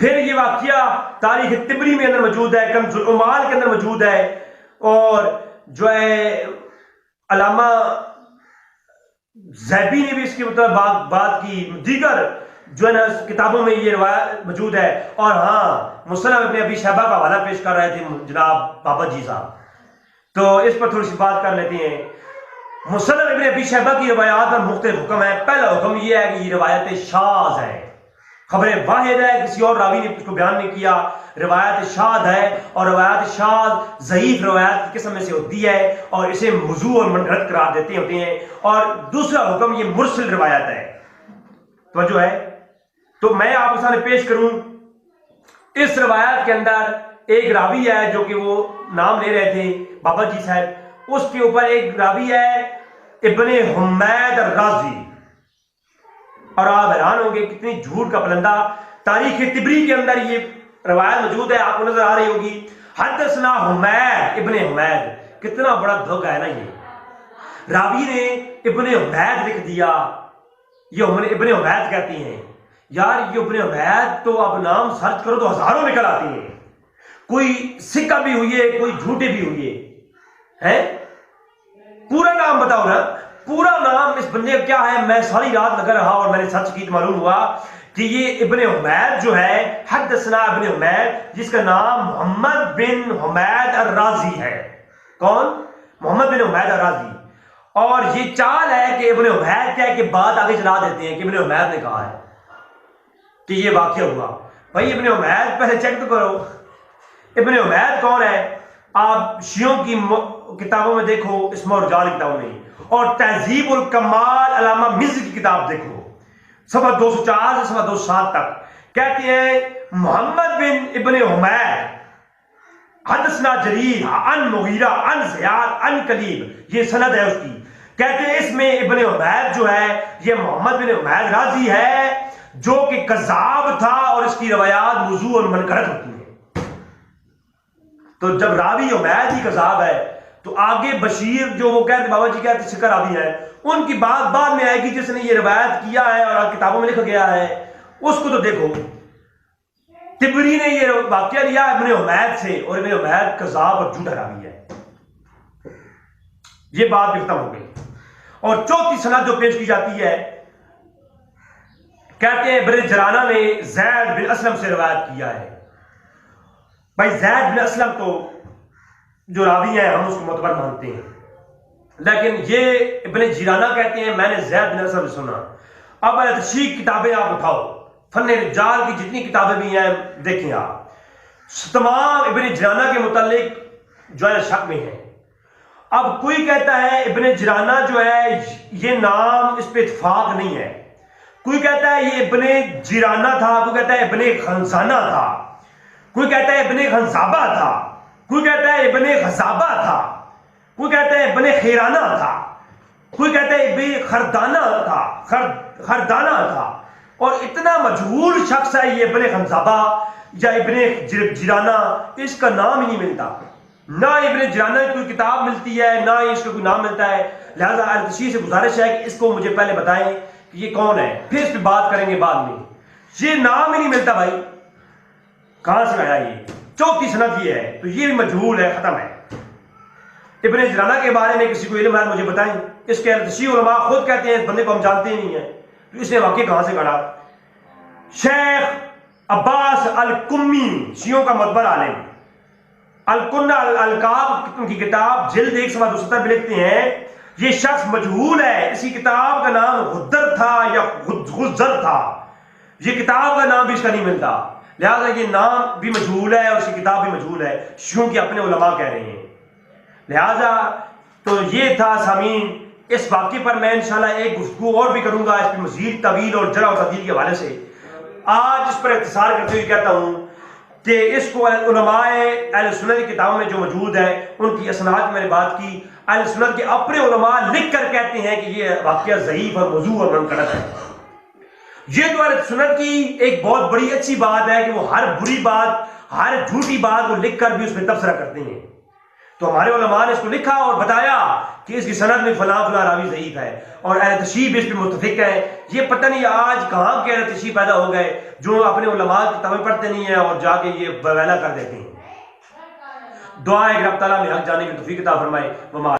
[SPEAKER 2] پھر یہ واقعہ تاریخ طبری میں اندر موجود ہے، کنز العمال کے اندر موجود ہے، اور جو ہے علامہ زیبی نے بھی اس کے مطابق بات کی، دیگر جو ہے نا کتابوں میں یہ روایت موجود ہے۔ اور ہاں، مصنف ابن ابی شیبہ کا حوالہ پیش کر رہے تھے جناب بابا جی صاحب، تو اس پر تھوڑی سی بات کر لیتے ہیں۔ مصنف ابن ابی شیبہ کی روایات پر مختلف حکم ہے۔ پہلا حکم یہ ہے کہ یہ روایت شاذ ہے، خبر واحد ہے، کسی اور راوی نے اس کو بیان نہیں کیا، روایت شاذ ہے، اور روایت شاذ ضعیف روایت کی قسم میں سے ہوتی ہے، اور اسے موضوع اور منگرد قرار دیتے ہوتے ہیں۔ اور دوسرا حکم یہ مرسل روایت ہے، توجہ ہے۔ تو میں آپ کے سامنے پیش کروں، اس روایت کے اندر ایک راوی ہے جو کہ وہ نام لے رہے تھے بابا جی صاحب، اس کے اوپر ایک راوی ہے ابن حمید الرازی، اور آپ حیران ہوں گے کتنی جھوٹ کا پلندہ۔ تاریخ طبری کے اندر یہ روایت موجود ہے، آپ کو نظر آ رہی ہوگی، حدثنا حمید ابن حمید۔ کتنا بڑا دھوکہ ہے نا، یہ راوی نے ابن حمید لکھ دیا، یہ ابن حمید کہتے ہیں۔ یار یہ ابن حمید تو اب نام سرچ کرو تو ہزاروں نکل آتے ہیں، کوئی سکہ بھی ہوئی ہے، کوئی جھوٹے بھی ہوئی ہے۔ پورا نام بتاؤ نا، پورا نام اس بندے کا کیا ہے؟ میں ساری رات لگا رہا اور میں نے سرچ کی تو معلوم ہوا کہ یہ ابن حمید جو ہے، حدثنا ابن حمید، جس کا نام محمد بن حمید الرازی ہے۔ کون؟ محمد بن حمید الرازی۔ اور یہ چال ہے کہ ابن حمید کیا ہے کہ بات آگے چلا دیتے ہیں کہ ابن حمید نے کہا ہے کہ یہ واقعہ ہوا۔ بھائی ابن حمید پہلے چیک تو کرو، ابن حمید کون ہے؟ آپ شیعوں کی کتابوں میں دیکھو، اسم و رجال کتابوں میں، اور تہذیب الکمال علامہ مزی کی کتاب دیکھو، صفحہ 204 سے صفحہ 207 تک کہتے ہیں محمد بن ابن حمید حدثنا جریر عن مغیرہ عن زیاد عن کلیب، یہ سند ہے اس کی۔ کہتے ہیں اس میں ابن حمید جو ہے یہ محمد بن حمید رازی ہے، جو کہ کذاب تھا، اور اس کی روایات موضوع اور منکرت ہوتی ہیں۔ تو جب راوی حمید ہی کذاب ہے تو آگے بشیر جو وہ کہتے بابا جی کہتے سکر راوی ہے، ان کی بات بعد میں آئے گی، جس نے یہ روایت کیا ہے اور کتابوں میں لکھا گیا ہے اس کو تو دیکھو۔ طبری نے یہ واقعہ لیا ابن حمید سے، اور ابن حمید کذاب اور جھوٹا راوی ہے۔ یہ بات بھی ختم ہو گئی۔ اور چوتھی سند جو پیش کی جاتی ہے، کہتے ہیں ابن جرانہ نے زید بن اسلم سے روایت کیا ہے۔ بھائی زید بن اسلم تو جو راوی ہیں ہم اس کو معتبر مانتے ہیں، لیکن یہ ابن جرانہ کہتے ہیں میں نے زید بن اسلم سے سنا۔ اب تشریح کتابیں آپ اٹھاؤ، فن رجال کی جتنی کتابیں بھی ہیں دیکھیں آپ، تمام ابن جرانہ کے متعلق جو ہے شک میں ہیں۔ اب کوئی کہتا ہے ابن جرانہ جو ہے یہ نام اس پہ اتفاق نہیں ہے، کوئی کہتا ہے یہ ابن جیرانہ تھا، کوئی کہتا ہے ابن خنسانہ تھا، کوئی کہتا ہے ابن خنزابہ تھا، کوئی کہتا ہے ابن خزابہ تھا، کوئی کہتا ہے ابن خیرانہ تھا، کوئی کہتا ہے ابن خردانہ تھا، اور اتنا مجہول شخص ہے یہ ابن خنزابہ یا ابن جیرانہ، اس کا نام ہی نہیں ملتا، نہ ابن جیرانہ کی کوئی کتاب ملتی ہے، نہ اس کا کوئی نام ملتا ہے۔ لہذا اہل تشیع سے گزارش ہے کہ اس کو مجھے پہلے بتائیں کہ یہ کون ہے، پھر اس پہ بات کریں گے بعد میں۔ یہ نام ہی نہیں ملتا بھائی، کہاں سے آیا یہ؟ چوتھی سند یہ ہے، تو یہ بھی مجہول ہے، ختم ہے۔ ابن جیرانہ کے بارے میں کسی کو علم ہے مجھے بتائیں، اس کے اہل تشیع علماء خود کہتے ہیں اس بندے کو ہم جانتے ہی نہیں ہیں، تو اس نے واقعہ کہاں سے کھڑا؟ شیخ عباس القمی، شیعوں کا معتبر عالم، الکنہ الالقاب کی کتاب جلد 172 میں لکھتے ہیں یہ شخص مجہول ہے، اس کی کتاب کا نام غدر تھا یا غزر تھا، یہ کتاب کا نام بھی اس کا نہیں ملتا، لہذا یہ نام بھی مجہول ہے اور اس کی کتاب بھی مجہول ہے، شیعوں کے اپنے علماء کہہ رہے ہیں۔ لہذا تو یہ تھا سامعین، اس واقعے پر میں انشاءاللہ ایک گفتگو اور بھی کروں گا، اس پہ مزید طویل اور جرح و تعدیل کے حوالے سے۔ آج اس پر اختصار کرتے ہوئے کہتا ہوں کہ اس کو علماء اہل سنت کی کتابوں میں جو موجود ہے ان کی اسناد میں نے بات کی، اہل سنت کے اپنے علماء لکھ کر کہتے ہیں کہ یہ واقعہ ضعیف اور موضوع اور منقرض ہے۔ یہ تو اہل سنت کی ایک بہت بڑی اچھی بات ہے کہ وہ ہر بری بات، ہر جھوٹی بات کو لکھ کر بھی اس میں تبصرہ کرتے ہیں، تو ہمارے علماء نے اس کو لکھا اور بتایا کہ اس کی سند میں فلاں فلاں راوی ضعیف ہے، اور اہل تشیع بھی اس پہ متفق ہے۔ یہ پتہ نہیں آج کہاں کے اہل تشیع پیدا ہو گئے جو اپنے علماء کی کتابیں پڑھتے نہیں ہیں اور جا کے یہ بویلا کر دیتے ہیں۔ دعا ہے کہ رب تعالیٰ میں حق جانے کی توفیق عطا فرمائے۔